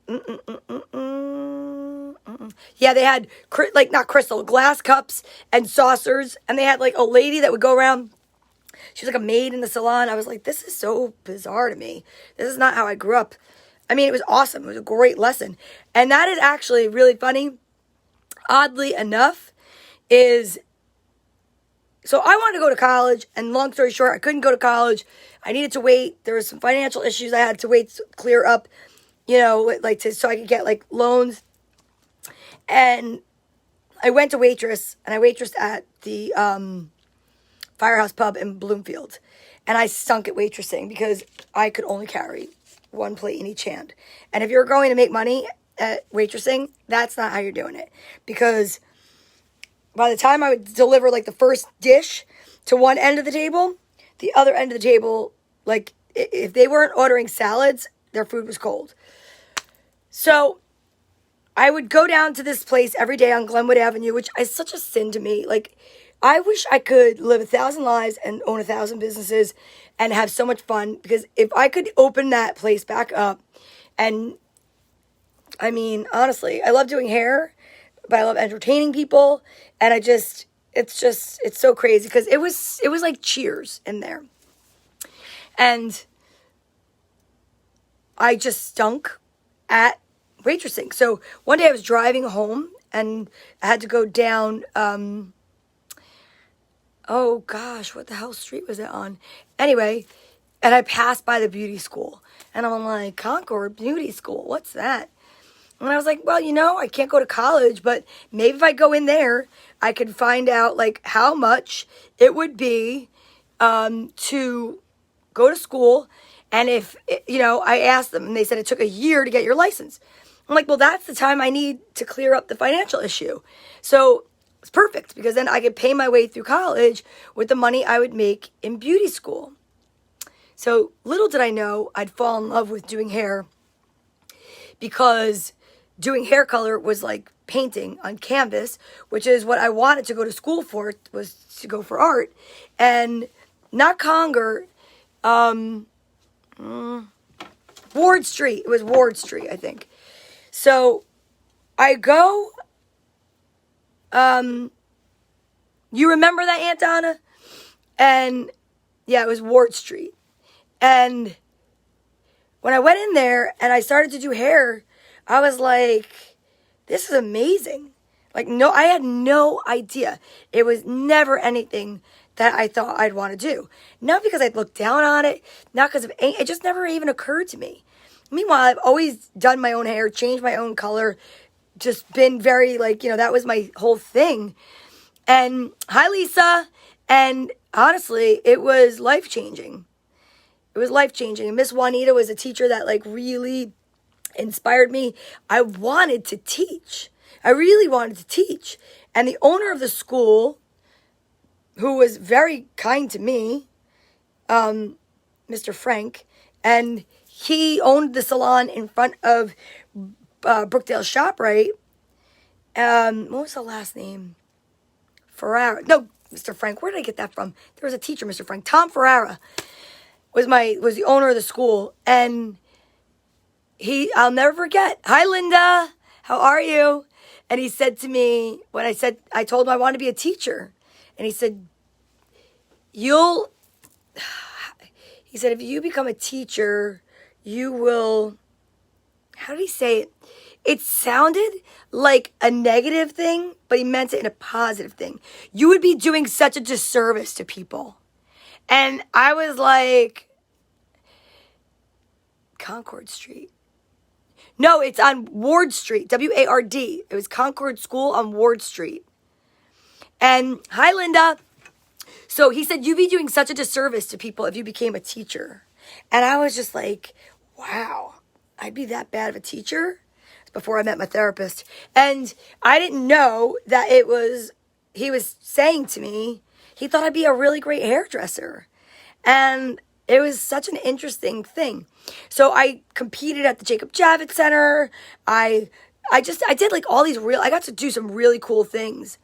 Yeah, they had, like, not crystal, glass cups and saucers. And they had, like, a lady that would go around. She was like a maid in the salon. I was like, this is so bizarre to me. This is not how I grew up. I mean, it was awesome. It was a great lesson. And that is actually really funny. Oddly enough, is... So I wanted to go to college, and long story short, I couldn't go to college. I needed to wait. There was some financial issues I had to wait to clear up, you know, like so I could get like loans. And I went to waitress, and I waitressed at the Firehouse Pub in Bloomfield. And I stunk at waitressing because I could only carry one plate in each hand. And if you're going to make money at waitressing, that's not how you're doing it. Because by the time I would deliver like the first dish to one end of the table, the other end of the table, like if they weren't ordering salads, their food was cold. So I would go down to this place every day on Glenwood Avenue, which is such a sin to me. Like, I wish I could live 1,000 lives and own 1,000 businesses and have so much fun. Because if I could open that place back up, and I mean, honestly, I love doing hair, but I love entertaining people. And it's so crazy because it was like Cheers in there. And I just stunk at waitressing. So one day I was driving home and I had to go down, oh gosh, what the hell street was it on? Anyway, and I passed by the beauty school and I'm like, Concord Beauty School, what's that? And I was like, well, you know, I can't go to college, but maybe if I go in there, I could find out like how much it would be to go to school. And if, you know, I asked them and they said it took a year to get your license. I'm like, well, that's the time I need to clear up the financial issue. So it's perfect because then I could pay my way through college with the money I would make in beauty school. So little did I know I'd fall in love with doing hair because doing hair color was like painting on canvas, which is what I wanted to go to school for, was to go for art. And not Conger, Ward Street. It was Ward Street, I think. So I go, you remember that, Aunt Donna? And yeah, it was Ward Street. And when I went in there and I started to do hair, I was like, this is amazing. Like, no, I had no idea. It was never anything that I thought I'd want to do. Not because I'd looked down on it, not because of it just never even occurred to me. Meanwhile, I've always done my own hair, changed my own color, just been very, like, that was my whole thing. And hi, Lisa. And honestly, it was life-changing. It was life-changing. And Miss Juanita was a teacher that, like, really inspired me. I wanted to teach. I really wanted to teach. And the owner of the school, who was very kind to me, Mr. Frank, and he owned the salon in front of Brookdale ShopRite. What was the last name? Ferrara. No, Mr. Frank. Where did I get that from? There was a teacher, Mr. Frank. Tom Ferrara was the owner of the school. And I'll never forget. Hi, Linda. How are you? And he said to me, when I told him I wanted to be a teacher. And he said, he said, if you become a teacher, you will, how did he say it? It sounded like a negative thing, but he meant it in a positive thing. You would be doing such a disservice to people. And I was like, Concord Street. No, it's on Ward Street, W-A-R-D. It was Concord School on Ward Street. And hi, Linda. So he said, you'd be doing such a disservice to people if you became a teacher. And I was just like, wow, I'd be that bad of a teacher? Before I met my therapist. And I didn't know that he was saying to me, he thought I'd be a really great hairdresser. And it was such an interesting thing. So I competed at the Jacob Javits Center. I did like all these I got to do some really cool things.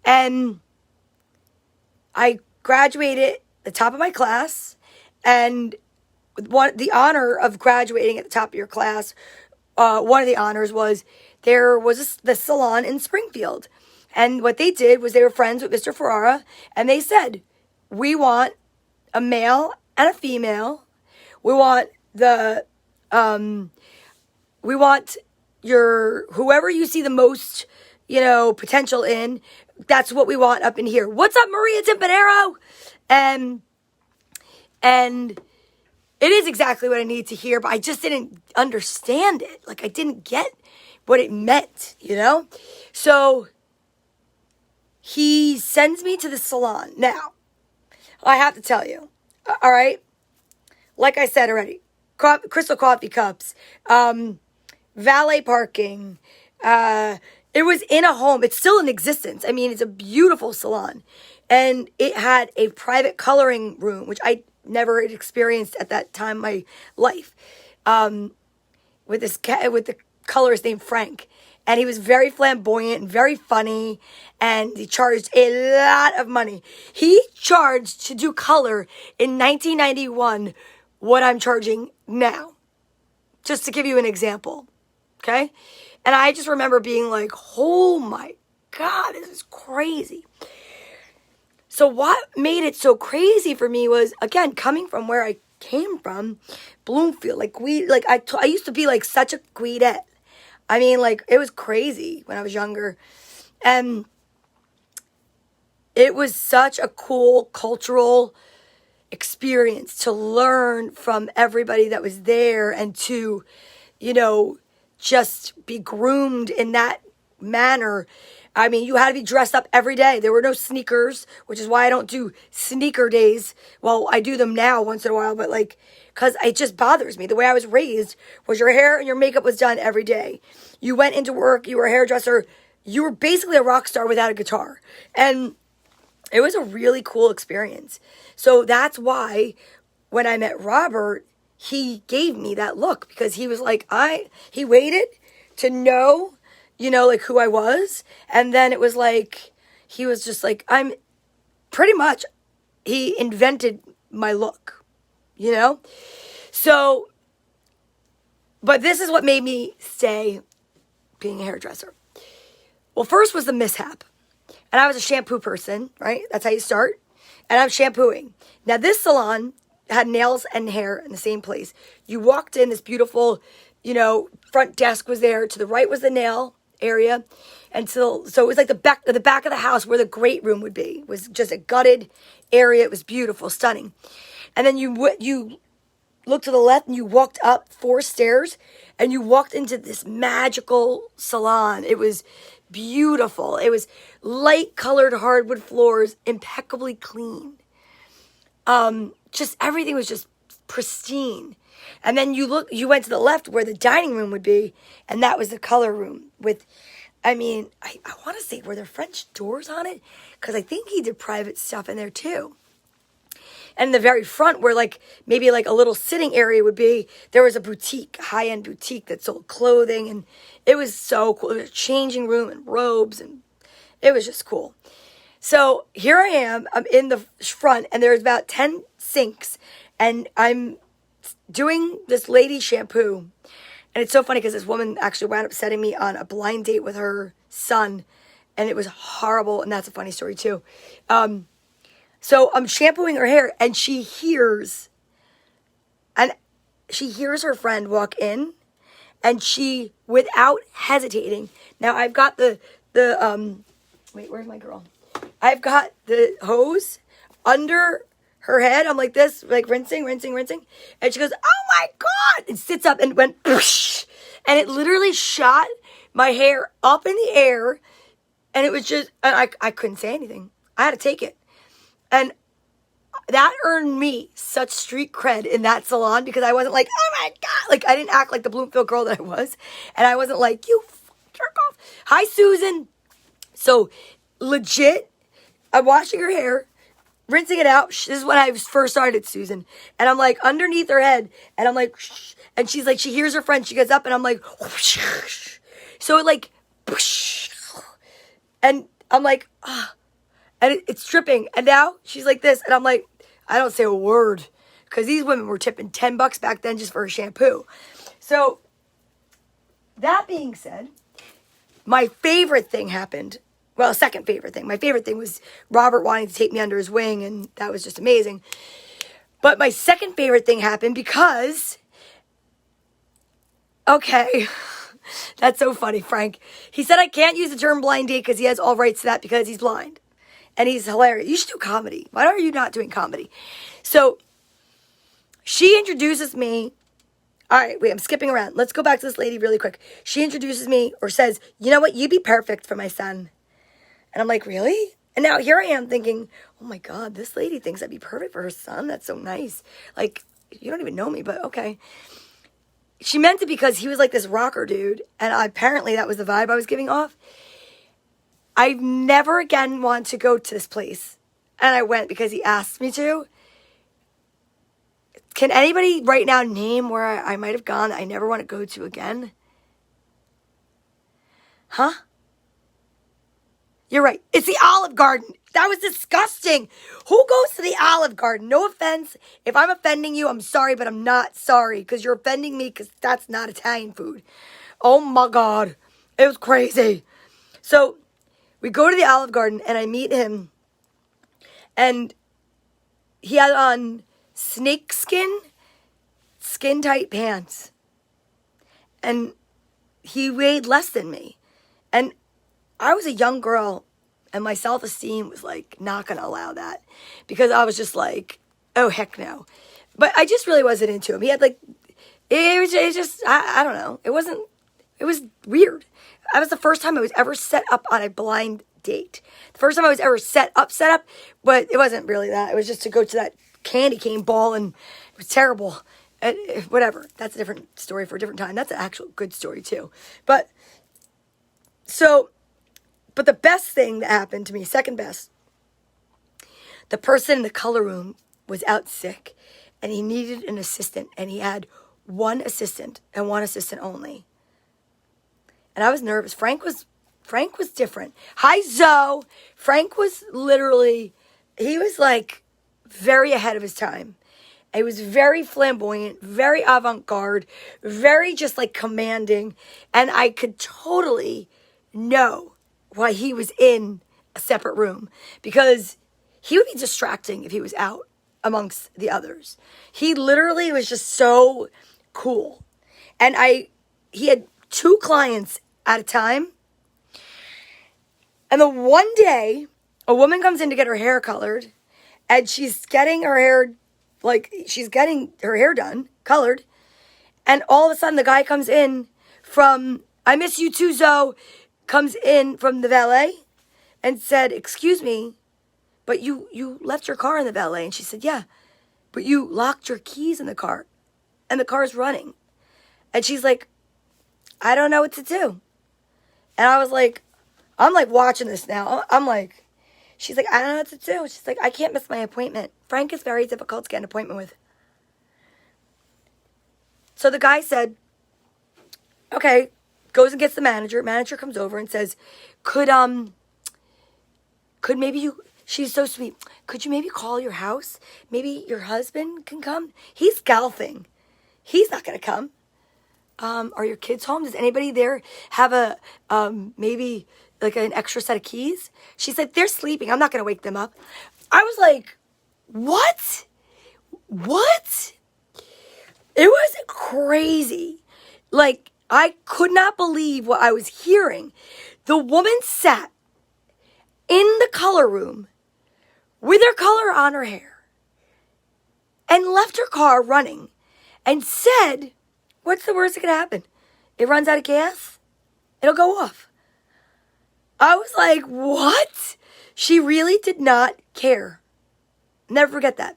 And I graduated the top of my class. And the honor of graduating at the top of your class, one of the honors was there was the salon in Springfield. And what they did was they were friends with Mr. Ferrara. And they said, we want a male and a female. We want whoever you see the most, potential in, that's what we want up in here. What's up, Maria Timpanero? And it is exactly what I needed to hear, but I just didn't understand it. Like, I didn't get what it meant, So he sends me to the salon. Now, I have to tell you, all right? Like I said already, crystal coffee cups, valet parking. It was in a home. It's still in existence. I mean, it's a beautiful salon. And it had a private coloring room, which I never had experienced at that time in my life. With the colorist named Frank. And he was very flamboyant and very funny. And he charged a lot of money. He charged to do color in 1991 what I'm charging now. Just to give you an example. Okay? And I just remember being like, oh my God, this is crazy. So what made it so crazy for me was, again, coming from where I came from, Bloomfield, I used to be like such a Guidette. I mean, like, it was crazy when I was younger. And it was such a cool cultural experience to learn from everybody that was there and to, just be groomed in that manner. I mean, you had to be dressed up every day. There were no sneakers, which is why I don't do sneaker days. Well, I do them now once in a while, but because it just bothers me. The way I was raised was your hair and your makeup was done every day. You went into work, you were a hairdresser. You were basically a rock star without a guitar. And it was a really cool experience. So that's why when I met Robert, he gave me that look because he was like, he waited to know, like who I was. And then it was like, he was just like, pretty much, he invented my look, So, but this is what made me stay being a hairdresser. Well, first was the mishap. And I was a shampoo person, right? That's how you start. And I'm shampooing. Now, this salon had nails and hair in the same place. You walked in, this beautiful, front desk was there. To the right was the nail area. And so it was like the back of the house where the great room would be. It was just a gutted area. It was beautiful, stunning. And then you looked to the left and you walked up 4 stairs and you walked into this magical salon. It was beautiful. It was light colored hardwood floors, impeccably clean. Just everything was just pristine. And then you went to the left where the dining room would be, and that was the color room with, I want to say, were there French doors on it? Because I think he did private stuff in there too. And in the very front where maybe a little sitting area would be, there was a boutique, high-end boutique that sold clothing, and it was so cool. There was a changing room and robes, and it was just cool. So here I am, I'm in the front, and there's about 10 sinks, and I'm doing this lady shampoo. And it's so funny because this woman actually wound up setting me on a blind date with her son, and it was horrible, and that's a funny story too. So I'm shampooing her hair, and she hears her friend walk in, and she, without hesitating, now I've got wait, where's my girl? I've got the hose under her head. I'm like this, rinsing. And she goes, oh my God, and sits up and went, poosh, and it literally shot my hair up in the air, and it was just, I couldn't say anything. I had to take it. And that earned me such street cred in that salon because I wasn't like, oh my God. I didn't act like the Bloomfield girl that I was. And I wasn't like, you jerk off. Hi, Susan. So legit, I'm washing her hair, rinsing it out. This is when I first started, Susan. And I'm underneath her head. And I'm like, shh. And she's like, she hears her friend. She gets up and I'm like, whoosh. So it whoosh. And I'm like, ah. And it's dripping. And now she's like this. And I'm like, I don't say a word. Because these women were tipping $10 back then just for a shampoo. So, that being said, my favorite thing happened. Well, second favorite thing. My favorite thing was Robert wanting to take me under his wing. And that was just amazing. But my second favorite thing happened because... Okay. That's so funny, Frank. He said I can't use the term blind date because he has all rights to that because he's blind. And he's hilarious. You should do comedy. Why are you not doing comedy? So, she introduces me. All right, wait, I'm skipping around. Let's go back to this lady really quick. She introduces me or says, you know what? You'd be perfect for my son. And I'm like, really? And now here I am thinking, oh my God, this lady thinks I'd be perfect for her son. That's so nice. You don't even know me, but okay. She meant it because he was like this rocker dude. And apparently that was the vibe I was giving off. I never again want to go to this place. And I went because he asked me to. Can anybody right now name where I might have gone that I never want to go to again? Huh? You're right. It's the Olive Garden. That was disgusting. Who goes to the Olive Garden? No offense. If I'm offending you, I'm sorry, but I'm not sorry because you're offending me because that's not Italian food. Oh my God. It was crazy. So we go to the Olive Garden and I meet him and he had on snakeskin, skin-tight pants. And he weighed less than me. And I was a young girl and my self-esteem was not going to allow that because I was just oh, heck no. But I just really wasn't into him. He had it was just, I don't know. It was weird. That was the first time I was ever set up on a blind date. The first time I was ever set up, but it wasn't really that. It was just to go to that candy cane ball and it was terrible. And whatever. That's a different story for a different time. That's an actual good story too. But the best thing that happened to me, second best, the person in the color room was out sick and he needed an assistant and he had one assistant and one assistant only. And I was nervous. Frank was different. Hi, Zoe. Frank was literally, he was like very ahead of his time. He was very flamboyant, very avant-garde, very just like commanding. And I could totally know why he was in a separate room, because he would be distracting if he was out amongst the others. He literally was just so cool. And he had 2 clients at a time. And the one day, a woman comes in to get her hair colored, and she's getting her hair, done, colored. And all of a sudden, the guy comes in from, I miss you too, Zoe, comes in from the valet and said, excuse me, but you left your car in the valet. And she said, yeah, but you locked your keys in the car, and the car's running. And she's like, I don't know what to do. And I was like, I'm like watching this now. I'm like, she's like, I don't know what to do. She's like, I can't miss my appointment. Frank is very difficult to get an appointment with. So the guy said, okay, goes and gets the manager. Manager comes over and says, could maybe you, she's so sweet, could you maybe call your house? Maybe your husband can come? He's golfing. He's not going to come. Are your kids home? Does anybody there have a, maybe like an extra set of keys? She said, they're sleeping. I'm not going to wake them up. I was like, what? What? It was crazy. Like, I could not believe what I was hearing. The woman sat in the color room with her color on her hair and left her car running and said, what's the worst that could happen? It runs out of gas? It'll go off. I was like, what? She really did not care. Never forget that.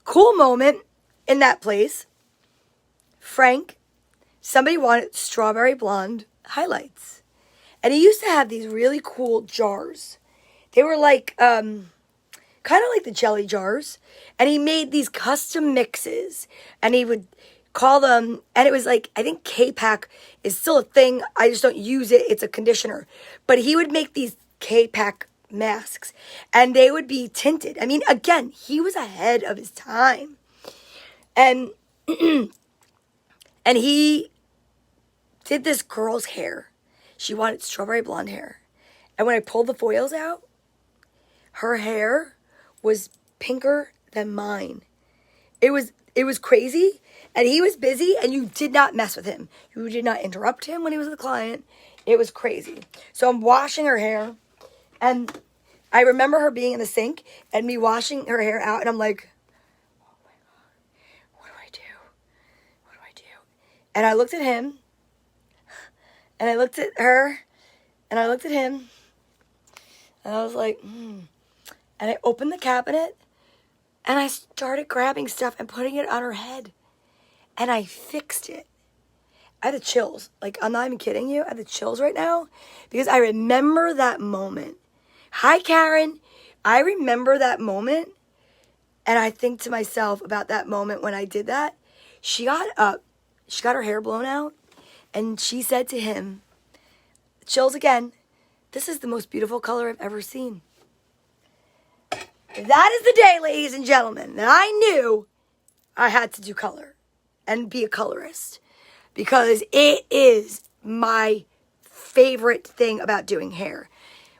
Cool moment in that place. Frank, somebody wanted strawberry blonde highlights. And he used to have these really cool jars. They were like, kind of like the jelly jars. And he made these custom mixes. And he would call them, and it was like, I think K-Pack is still a thing. I just don't use it. It's a conditioner. But he would make these K-Pack masks, and they would be tinted. I mean, again, he was ahead of his time. And and he did this girl's hair. She wanted strawberry blonde hair. And when I pulled the foils out, her hair was pinker than mine. It was crazy. And he was busy, and you did not mess with him. You did not interrupt him when he was with a client. It was crazy. So I'm washing her hair, and I remember her being in the sink and me washing her hair out, and I'm like, oh my God, what do I do? What do I do? And I looked at him, and I looked at her, and I looked at him, and I was like, And I opened the cabinet, and I started grabbing stuff and putting it on her head. And I fixed it. I had the chills. Like, I'm not even kidding you. I have the chills right now because I remember that moment. Hi, Karen. I remember that moment. And I think to myself about that moment when I did that. She got up. She got her hair blown out. And she said to him, chills again, this is the most beautiful color I've ever seen. That is the day, ladies and gentlemen, that I knew I had to do color and be a colorist, because it is my favorite thing about doing hair.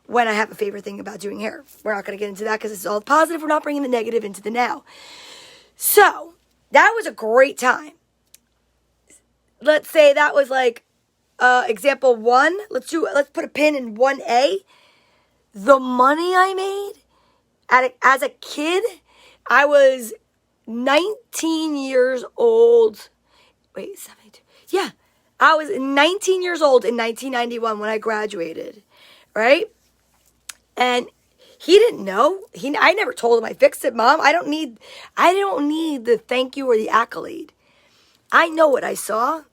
When I have a favorite thing about doing hair, we're not going to get into that because it's all positive. We're not bringing the negative into the now. So that was a great time. Let's say that was like example 1. Let's put a pin in 1A. The money I made as a kid, I was 19 years old. Wait, 72. Yeah, I was 19 years old in 1991 when I graduated, right? And he didn't know. I never told him I fixed it, Mom. I don't need the thank you or the accolade. I know what I saw,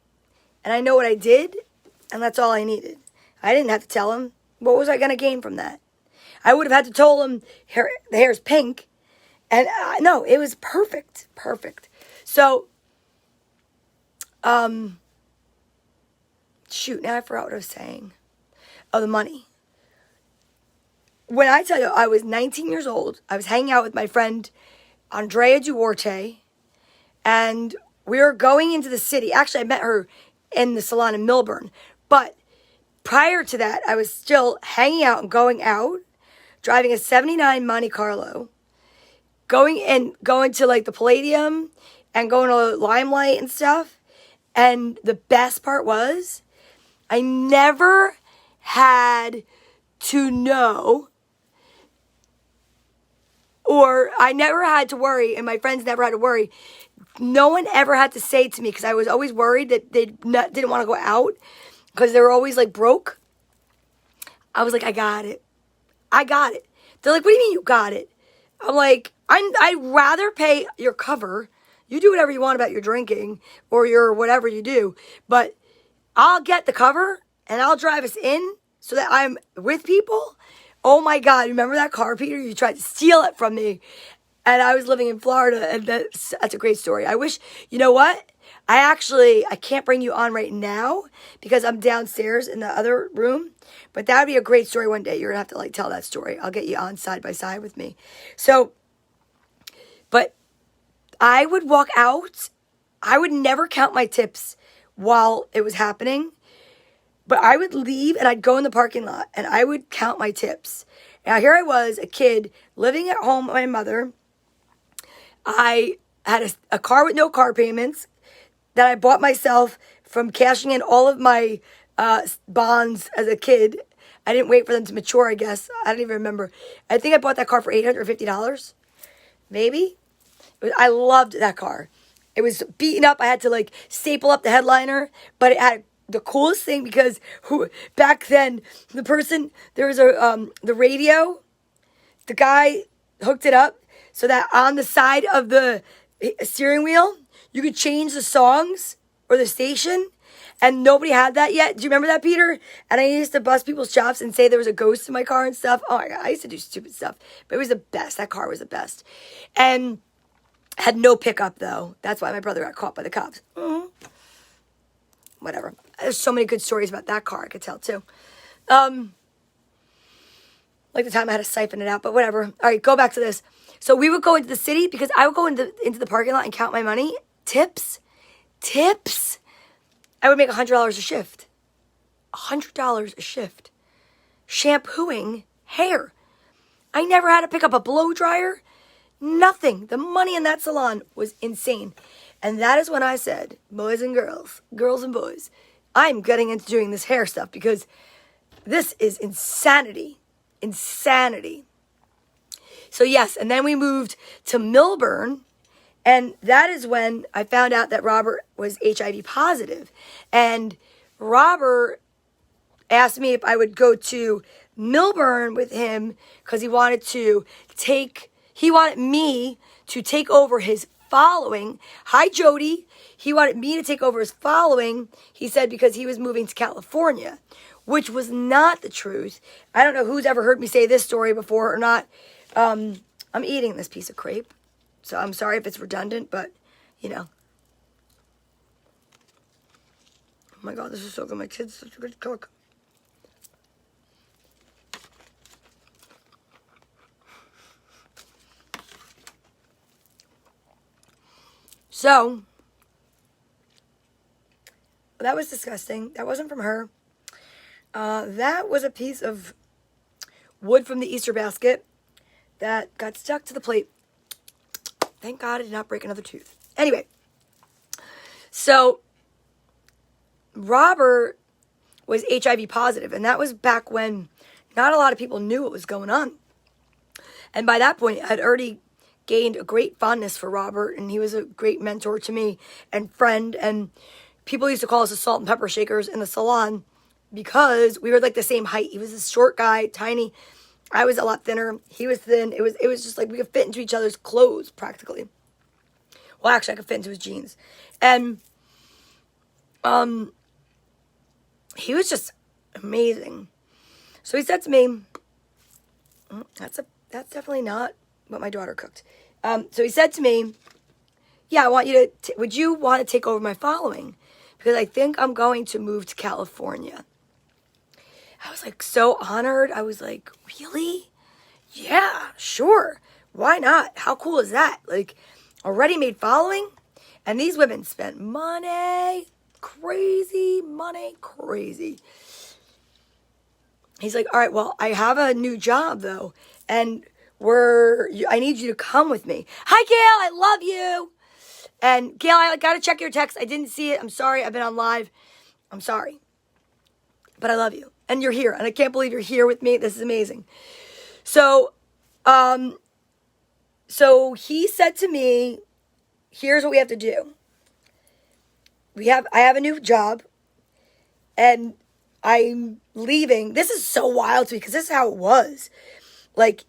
and I know what I did, and that's all I needed. I didn't have to tell him. What was I going to gain from that? I would have had to tell him the hair's pink. And no, it was perfect. shoot, now I forgot what I was saying. Oh, the money. When I tell you I was 19 years old, I was hanging out with my friend Andrea Duarte, and we were going into the city. Actually, I met her in the salon in Milburn. But prior to that, I was still hanging out and going out, driving a 79 Monte Carlo, going to like the Palladium and going to Limelight and stuff. And the best part was I never had to know, or I never had to worry, and my friends never had to worry. No one ever had to say to me, because I was always worried that they didn't want to go out because they were always like broke. I was like, I got it. I got it. They're like, what do you mean you got it? I'm like, I'd rather pay your cover. You do whatever you want about your drinking or your whatever you do, but I'll get the cover and I'll drive us in so that I'm with people. Oh my God, remember that car, Peter? You tried to steal it from me. And I was living in Florida, and that's a great story. I wish, you know what? I can't bring you on right now because I'm downstairs in the other room. But that would be a great story one day. You're going to have to like tell that story. I'll get you on side by side with me. So, but I would walk out. I would never count my tips while it was happening. But I would leave and I'd go in the parking lot and I would count my tips. Now here I was, a kid living at home with my mother. I had a car with no car payments that I bought myself from cashing in all of my bonds as a kid. I didn't wait for them to mature, I guess. I don't even remember. I think I bought that car for $850. Maybe. I loved that car. It was beaten up. I had to like staple up the headliner, but it had the coolest thing because back then there was the radio. The guy hooked it up so that on the side of the steering wheel, you could change the songs or the station, and nobody had that yet. Do you remember that, Peter? And I used to bust people's chops and say there was a ghost in my car and stuff. Oh my God, I used to do stupid stuff, but it was the best. That car was the best. And had no pickup, though. That's why my brother got caught by the cops. Whatever. There's so many good stories about that car I could tell, too. Like the time I had to siphon it out, but whatever. All right, go back to this. So we would go into the city because I would go into the parking lot and count my money. Tips. I would make $100 a shift. $100 a shift. Shampooing hair. I never had to pick up a blow dryer. Nothing. The money in that salon was insane. And that is when I said, boys and girls and boys, I'm getting into doing this hair stuff because this is insanity. Insanity. So yes, and then we moved to Milburn, and that is when I found out that Robert was HIV positive. And Robert asked me if I would go to Milburn with him because he wanted me to take over his following. Hi, Jody. He wanted me to take over his following, he said, because he was moving to California, which was not the truth. I don't know who's ever heard me say this story before or not. I'm eating this piece of crepe, so I'm sorry if it's redundant, but, you know. Oh my God, this is so good. My kid's such a good cook. So, that was disgusting. That wasn't from her. That was a piece of wood from the Easter basket that got stuck to the plate. Thank God I did not break another tooth. Anyway, so Robert was HIV positive, and that was back when not a lot of people knew what was going on. And by that point, I had already gained a great fondness for Robert, and he was a great mentor to me and friend, and people used to call us the salt and pepper shakers in the salon because we were like the same height. He was this short guy, tiny. I was a lot thinner. He was thin. It was just like we could fit into each other's clothes practically. Well, actually, I could fit into his jeans. And he was just amazing. So he said to me, that's definitely not what my daughter cooked. So he said to me, yeah, I want you to, would you want to take over my following? because I think I'm going to move to California. I was like so honored. I was like, really? Yeah, sure. Why not? How cool is that? Like, a ready-made following. And these women spent money. Crazy money. Crazy. He's like, all right, well, I have a new job, though. And I need you to come with me. Hi, Gail. I love you. And Gail, I got to check your text. I didn't see it. I'm sorry. I've been on live. I'm sorry. But I love you. And you're here. And I can't believe you're here with me. This is amazing. So he said to me, here's what we have to do. I have a new job. And I'm leaving. This is so wild to me because this is how it was. Like,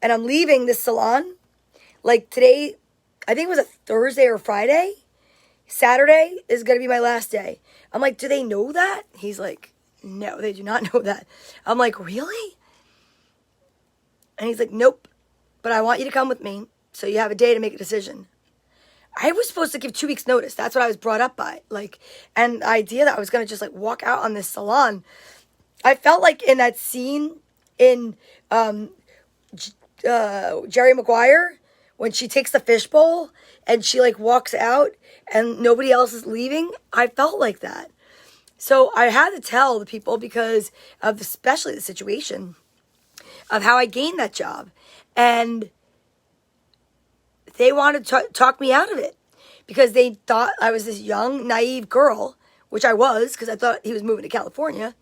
and I'm leaving this salon. Like today, I think it was a Thursday or Friday. Saturday is going to be my last day. I'm like, do they know that? He's like, no, they do not know that. I'm like, really? And he's like, nope. But I want you to come with me so you have a day to make a decision. I was supposed to give 2 weeks notice. That's what I was brought up by. Like, and the idea that I was going to just like walk out on this salon. I felt like in that scene in Jerry Maguire, when she takes the fishbowl and she like walks out and nobody else is leaving. I felt like that. So I had to tell the people because of especially the situation of how I gained that job. And they wanted to talk me out of it because they thought I was this young, naive girl, which I was because I thought he was moving to California.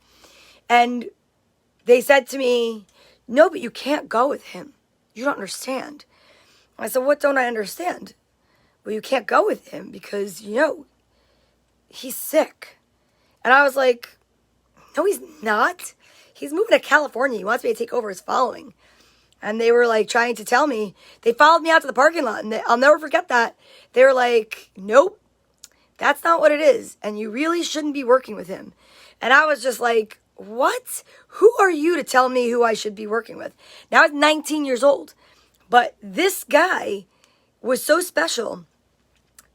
And they said to me, no, but you can't go with him. You don't understand. I said, what don't I understand? Well, you can't go with him because, he's sick. And I was like, no, he's not. He's moving to California. He wants me to take over his following. And they were like trying to tell me, they followed me out to the parking lot. And I'll never forget that. They were like, nope, that's not what it is. And you really shouldn't be working with him. And I was just like, what? Who are you to tell me who I should be working with? Now I was 19 years old. But this guy was so special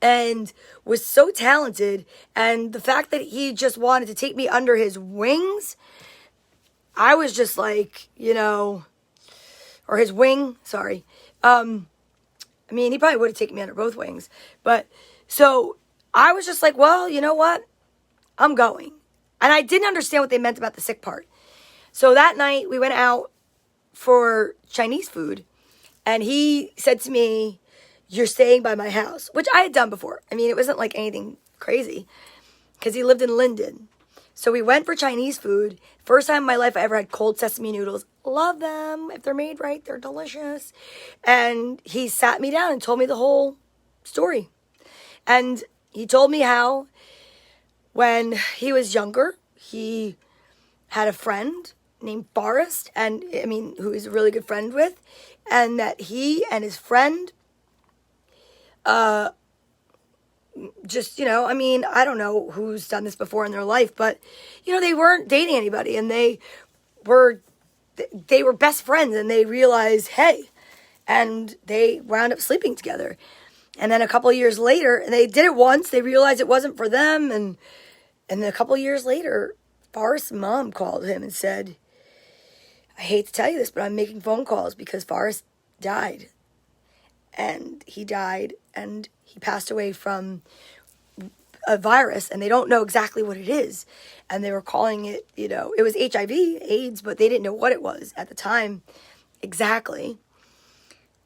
and was so talented. And the fact that he just wanted to take me under his wings, I was just like, or his wing, sorry. He probably would have taken me under both wings. But so I was just like, well, you know what? I'm going. And I didn't understand what they meant about the sick part. So that night we went out for Chinese food. And he said to me, you're staying by my house, which I had done before. It wasn't like anything crazy because he lived in Linden. So we went for Chinese food. First time in my life I ever had cold sesame noodles. Love them. If they're made right, they're delicious. And he sat me down and told me the whole story. And he told me how when he was younger, he had a friend named Forrest, and who he's a really good friend with, and that he and his friend, I don't know who's done this before in their life, but, they weren't dating anybody, and they were best friends, and they realized, hey, and they wound up sleeping together. And then a couple of years later, and they did it once, they realized it wasn't for them, and then a couple of years later, Forrest's mom called him and said, I hate to tell you this, but I'm making phone calls because Forrest died. And he died, and he passed away from a virus, and they don't know exactly what it is. And they were calling it, it was HIV, AIDS, but they didn't know what it was at the time exactly.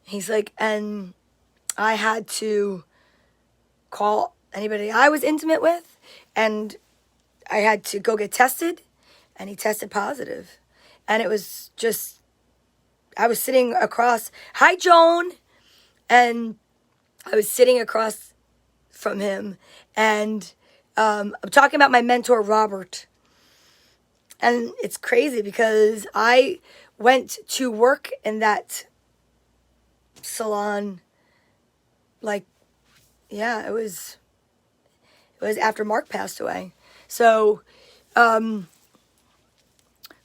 He's like, and I had to call anybody I was intimate with, and I had to go get tested, and he tested positive. And it was just, I was sitting across, hi, Joan. And I was sitting across from him. And I'm talking about my mentor, Robert. And it's crazy because I went to work in that salon. It was after Mark passed away. So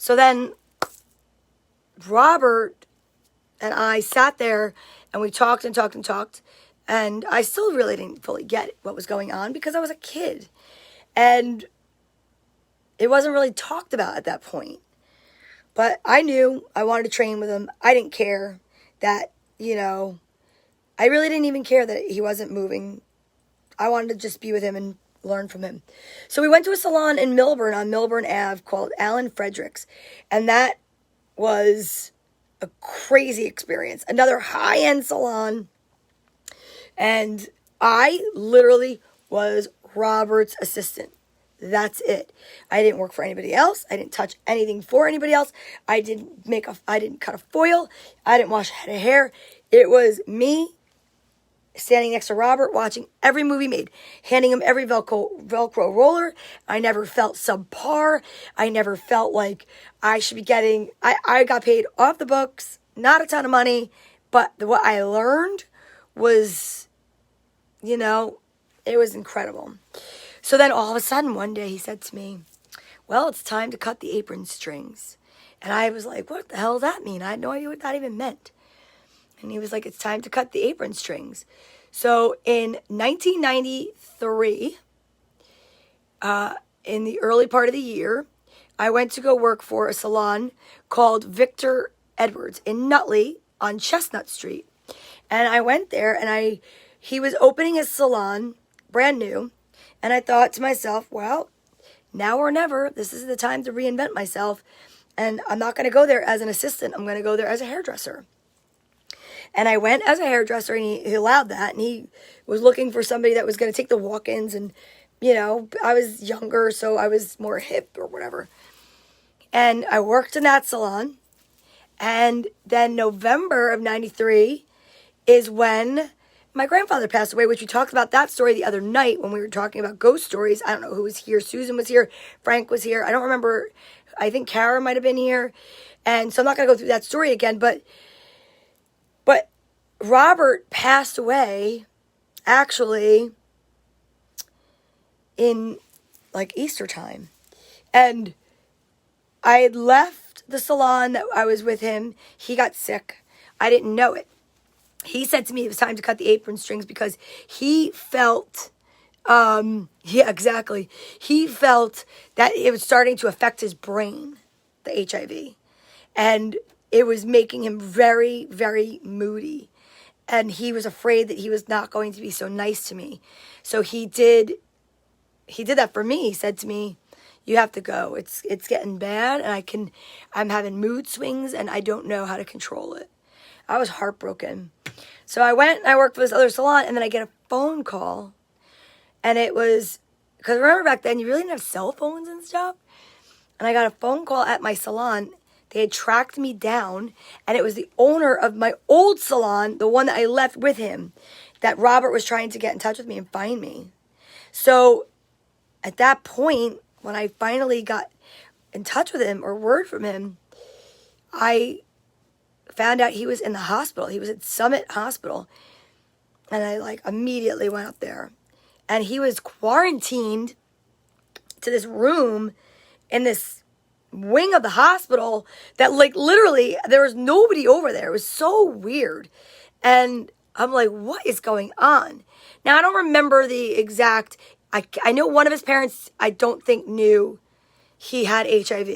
then Robert and I sat there and we talked and talked and talked. And I still really didn't fully get what was going on because I was a kid. And it wasn't really talked about at that point. But I knew I wanted to train with him. I didn't care that, I really didn't even care that he wasn't moving. I wanted to just be with him and learn from him. So we went to a salon in Millburn on Millburn Ave called Alan Fredericks. And that was a crazy experience. Another high-end salon. And I literally was Robert's assistant. That's it. I didn't work for anybody else. I didn't touch anything for anybody else. I didn't cut a foil. I didn't wash a head of hair. It was me standing next to Robert, watching every movie made, handing him every Velcro roller. I never felt subpar. I never felt like I should be getting, I got paid off the books, not a ton of money, but what I learned was, it was incredible. So then all of a sudden one day he said to me, well, it's time to cut the apron strings. And I was like, what the hell does that mean? I had no idea what that even meant. And he was like, it's time to cut the apron strings. So in 1993, in the early part of the year, I went to go work for a salon called Victor Edwards in Nutley on Chestnut Street. And I went there and he was opening his salon, brand new. And I thought to myself, well, now or never, this is the time to reinvent myself. And I'm not going to go there as an assistant. I'm going to go there as a hairdresser. And I went as a hairdresser, and he allowed that. And he was looking for somebody that was going to take the walk-ins. And, I was younger, so I was more hip or whatever. And I worked in that salon. And then November of 93 is when my grandfather passed away, which we talked about that story the other night when we were talking about ghost stories. I don't know who was here. Susan was here. Frank was here. I don't remember. I think Kara might have been here. And so I'm not going to go through that story again. But Robert passed away, actually, in, Easter time. And I had left the salon that I was with him. He got sick. I didn't know it. He said to me it was time to cut the apron strings because he felt, exactly. He felt that it was starting to affect his brain, the HIV. And it was making him very, very moody. And he was afraid that he was not going to be so nice to me. So he did that for me. He said to me, you have to go. It's getting bad and I'm having mood swings and I don't know how to control it. I was heartbroken. So I went and I worked for this other salon and then I get a phone call. And it was, because remember back then you really didn't have cell phones and stuff. And I got a phone call at my salon. They had tracked me down, and it was the owner of my old salon, the one that I left with him, that Robert was trying to get in touch with me and find me. So at that point, when I finally got in touch with him or word from him, I found out he was in the hospital. He was at Summit Hospital, and I immediately went up there. And he was quarantined to this room in this wing of the hospital that literally there was nobody over there. It was so weird. And I'm like, what is going on? Now, I don't remember the exact, I know one of his parents, I don't think knew he had HIV.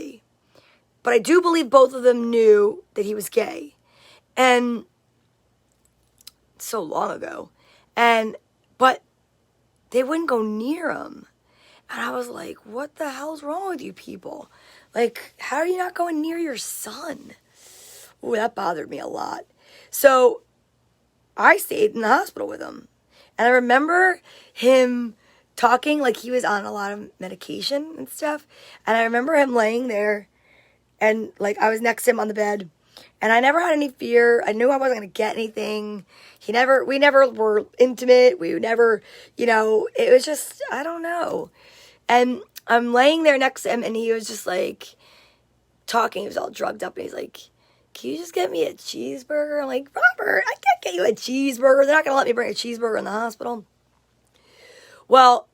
But I do believe both of them knew that he was gay. And so long ago. But they wouldn't go near him. And I was like, what the hell's wrong with you people? How are you not going near your son? Ooh, that bothered me a lot. So I stayed in the hospital with him. And I remember him talking like he was on a lot of medication and stuff. And I remember him laying there and I was next to him on the bed. And I never had any fear. I knew I wasn't going to get anything. We never were intimate. We never, it was just, I don't know. And I'm laying there next to him, and he was just talking. He was all drugged up, and he's like, can you just get me a cheeseburger? I'm like, Robert, I can't get you a cheeseburger. They're not going to let me bring a cheeseburger in the hospital. Well,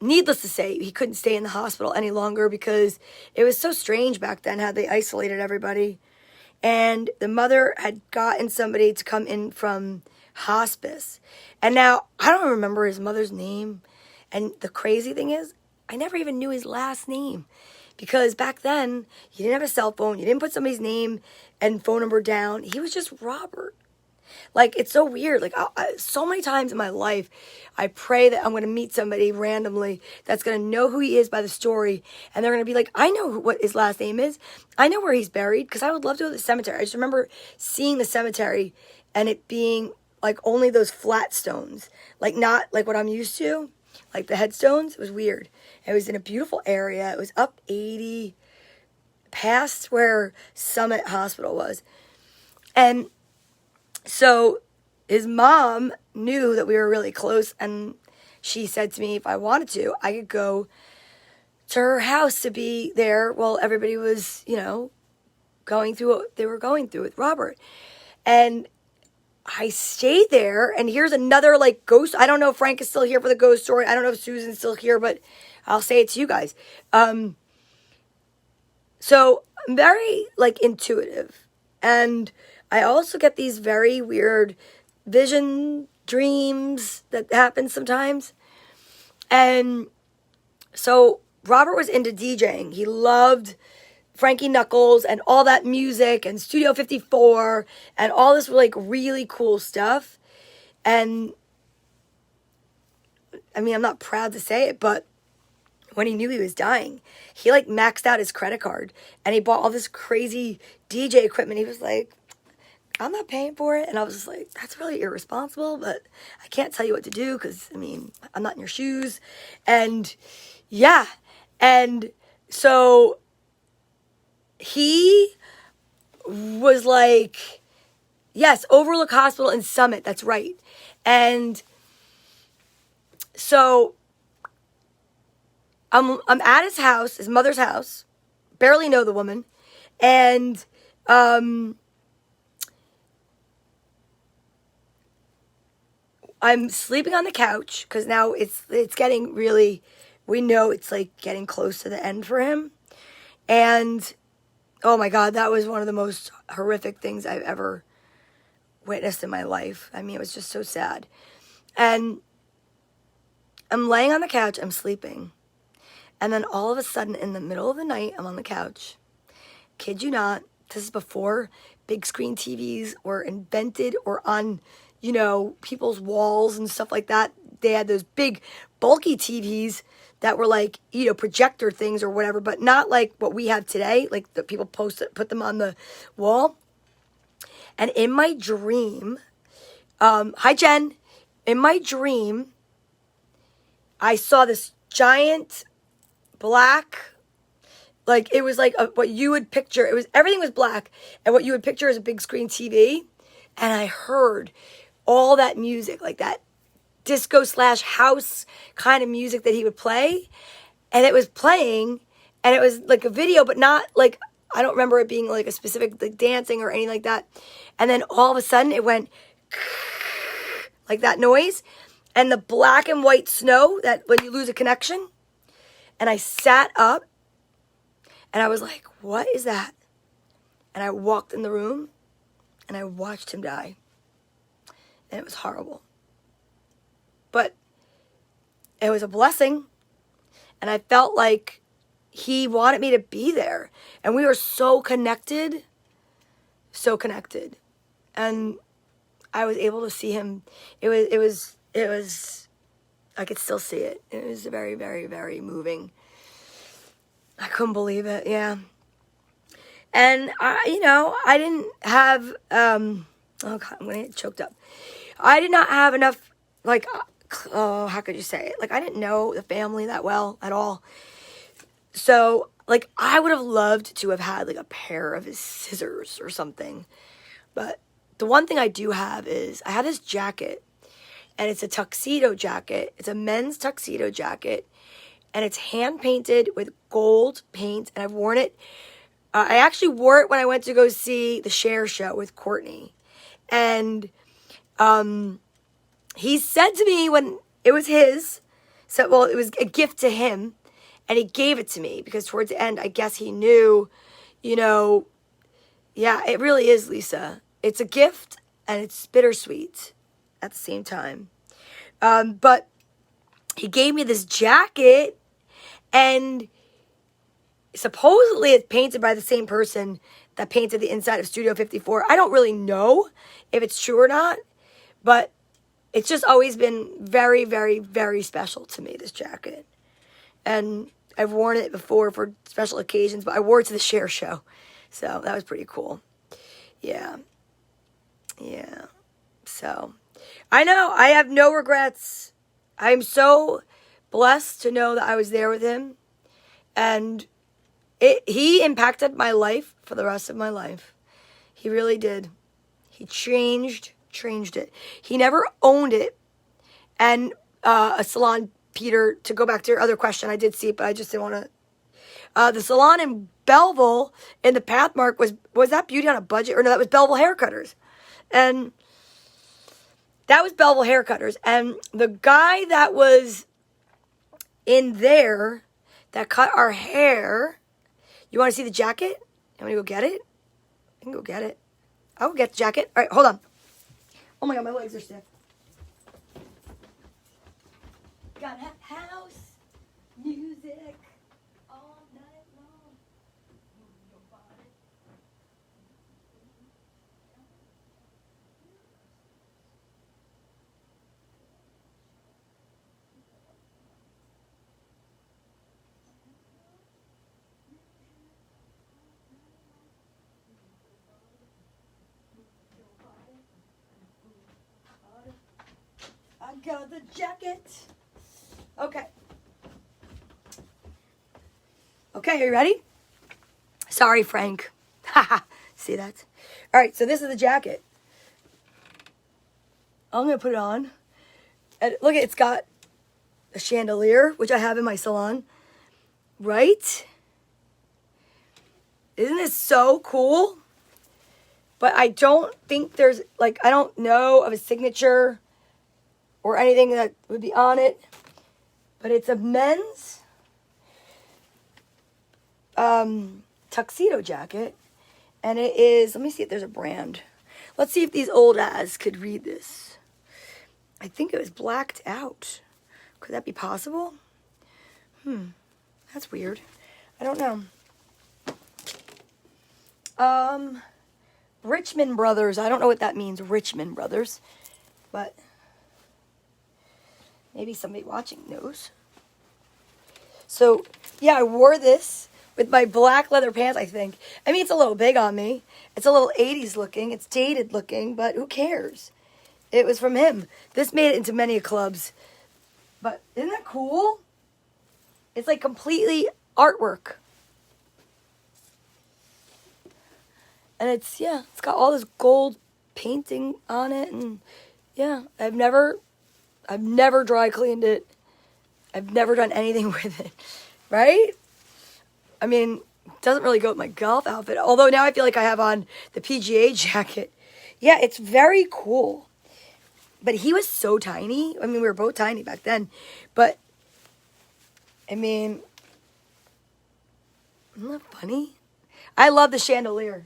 needless to say, he couldn't stay in the hospital any longer because it was so strange back then how they isolated everybody. And the mother had gotten somebody to come in from hospice. And now I don't remember his mother's name. And the crazy thing is, I never even knew his last name. Because back then, you didn't have a cell phone. You didn't put somebody's name and phone number down. He was just Robert. Like, it's so weird. Like, so many times in my life, I pray that I'm going to meet somebody randomly that's going to know who he is by the story. And they're going to be like, I know what his last name is. I know where he's buried. Because I would love to go to the cemetery. I just remember seeing the cemetery and it being, like, only those flat stones. Like, not like what I'm used to. Like, the headstones. It was weird. It was in a beautiful area. It was up 80, past where Summit Hospital was. And so his mom knew that we were really close, and she said to me if I wanted to, I could go to her house to be there while everybody was, going through what they were going through with Robert. And I stayed there, and here's another, like, ghost. I don't know if Frank is still here for the ghost story. I don't know if Susan's still here, but I'll say it to you guys. So I'm very, like, intuitive. And I also get these very weird vision dreams that happen sometimes. And so Robert was into DJing. He loved Frankie Knuckles and all that music and Studio 54 and all this, like, really cool stuff. And I mean, I'm not proud to say it, but when he knew he was dying, he, like, maxed out his credit card and he bought all this crazy DJ equipment. He was like, I'm not paying for it. And I was just like, that's really irresponsible, but I can't tell you what to do because, I mean, I'm not in your shoes. And yeah. And so he was like, yes, Overlook Hospital in Summit. That's right. And so I'm at his house, his mother's house, barely know the woman. And, I'm sleeping on the couch because now it's getting really, we know it's, like, getting close to the end for him. And oh my God, that was one of the most horrific things I've ever witnessed in my life. I mean, it was just so sad. And I'm laying on the couch, I'm sleeping. And then all of a sudden, in the middle of the night, I'm on the couch. Kid you not, this is before big screen TVs were invented or on, people's walls and stuff like that. They had those big, bulky TVs that were like, projector things or whatever, but not like what we have today, like the people put them on the wall. And in my dream, hi Jen, in my dream, I saw this giant black, like, it was like what you would picture, everything was black, and what you would picture as a big screen TV, and I heard all that music, like that disco / house kind of music that he would play, and it was playing, and it was like a video, but not like, I don't remember it being like a specific, like, dancing or anything like that. And then all of a sudden it went like that noise, and the black and white snow that when you lose a connection. And I sat up and I was like, what is that? And I walked in the room and I watched him die. And it was horrible. But it was a blessing. And I felt like he wanted me to be there. And we were so connected. So connected. And I was able to see him. It was, I could still see it. It was very, very, very moving. I couldn't believe it. Yeah. And I didn't have, oh God, I'm going to get choked up. I did not have enough, like, how could you say it? Like, I didn't know the family that well at all. So, like, I would have loved to have had, like, a pair of his scissors or something. But the one thing I do have is I have this jacket, and it's a tuxedo jacket. It's a men's tuxedo jacket, and it's hand-painted with gold paint, and I've worn it. I actually wore it when I went to go see the Cher show with Courtney. And he said to me when it was his, so, it was a gift to him, and he gave it to me because towards the end, I guess he knew, yeah, it really is, Lisa. It's a gift, and it's bittersweet. at the same time. But he gave me this jacket, and supposedly it's painted by the same person that painted the inside of Studio 54. I don't really know if it's true or not, but it's just always been very, very, very special to me, this jacket. And I've worn it before for special occasions, but I wore it to the Cher show. So that was pretty cool. Yeah. Yeah. So I know I have no regrets. I'm so blessed to know that I was there with him. And he impacted my life for the rest of my life. He really did. He changed it. He never owned it. And a salon, Peter, to go back to your other question, I did see it, but I just didn't want to. The salon in Belleville in the Pathmark was that Beauty on a Budget? Or no, that was Belleville Haircutters. And that was Belleville Haircutters. And the guy that was in there that cut our hair, you want to see the jacket? You want me to go get it? I can go get it. I'll go get the jacket. All right, hold on. Oh my God, my legs are stiff. Gotta have house music all night long. Move your body. I got the jacket. Okay. Okay, are you ready? Sorry, Frank. Haha. See that? All right, so this is the jacket. I'm going to put it on. And look, it's got a chandelier, which I have in my salon. Right? Isn't this so cool? But I don't think there's, like, I don't know of a signature or anything that would be on it. But it's a men's tuxedo jacket. And it is, let me see if there's a brand. Let's see if these old ads could read this. I think it was blacked out. Could that be possible? That's weird. I don't know. Richmond Brothers. I don't know what that means, Richmond Brothers. But maybe somebody watching knows. So, yeah, I wore this with my black leather pants, I think. I mean, it's a little big on me. It's a little 80s looking. It's dated looking, but who cares? It was from him. This made it into many clubs. But isn't that cool? It's like completely artwork. And it's, yeah, it's got all this gold painting on it. And, yeah, I've never dry cleaned it. I've never done anything with it. Right? I mean, it doesn't really go with my golf outfit. Although now I feel like I have on the PGA jacket. Yeah, it's very cool. But he was so tiny. I mean, we were both tiny back then. But, I mean, isn't that funny? I love the chandelier.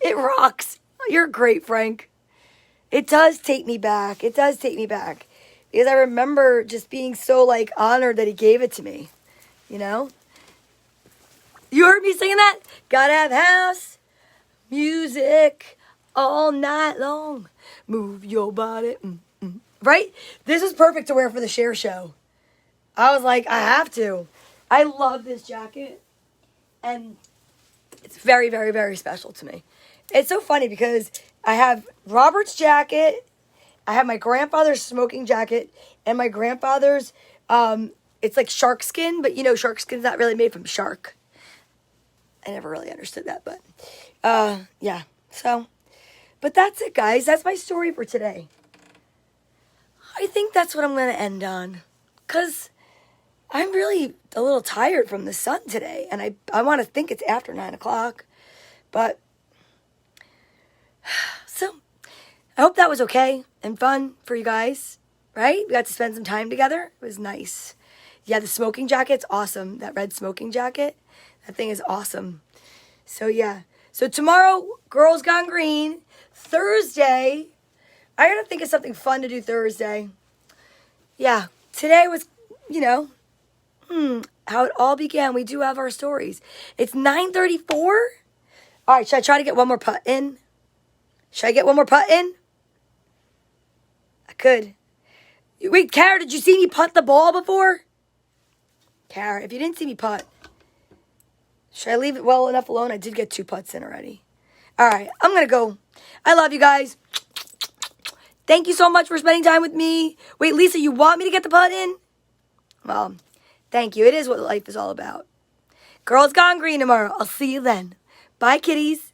It rocks. You're great, Frank. It does take me back. It does take me back. Because I remember just being so, like, honored that he gave it to me. You know? You heard me singing that? Gotta have house music all night long. Move your body. Right? This is perfect to wear for the Cher show. I was like, I have to. I love this jacket. And it's very, very, very special to me. It's so funny because I have Robert's jacket. I have my grandfather's smoking jacket. And my grandfather's, it's like shark skin. But you know, shark skin's not really made from shark. I never really understood that. But, yeah. So, but that's it, guys. That's my story for today. I think that's what I'm going to end on. Because I'm really a little tired from the sun today. And I want to think it's after 9 o'clock. But, so, I hope that was okay and fun for you guys. Right? We got to spend some time together. It was nice. Yeah, the smoking jacket's awesome. That red smoking jacket. That thing is awesome. So, yeah. So, tomorrow, Girls Gone Green. Thursday, I gotta think of something fun to do Thursday. Yeah, today was, you know, how it all began. We do have our stories. It's 9:34. All right, should I try to get one more putt in? Should I get one more putt in? I could. Wait, Kara, did you see me putt the ball before? Kara, if you didn't see me putt, should I leave it well enough alone? I did get 2 putts in already. All right, I'm going to go. I love you guys. Thank you so much for spending time with me. Wait, Lisa, you want me to get the putt in? Well, thank you. It is what life is all about. Girls Gone Green tomorrow. I'll see you then. Bye, kitties.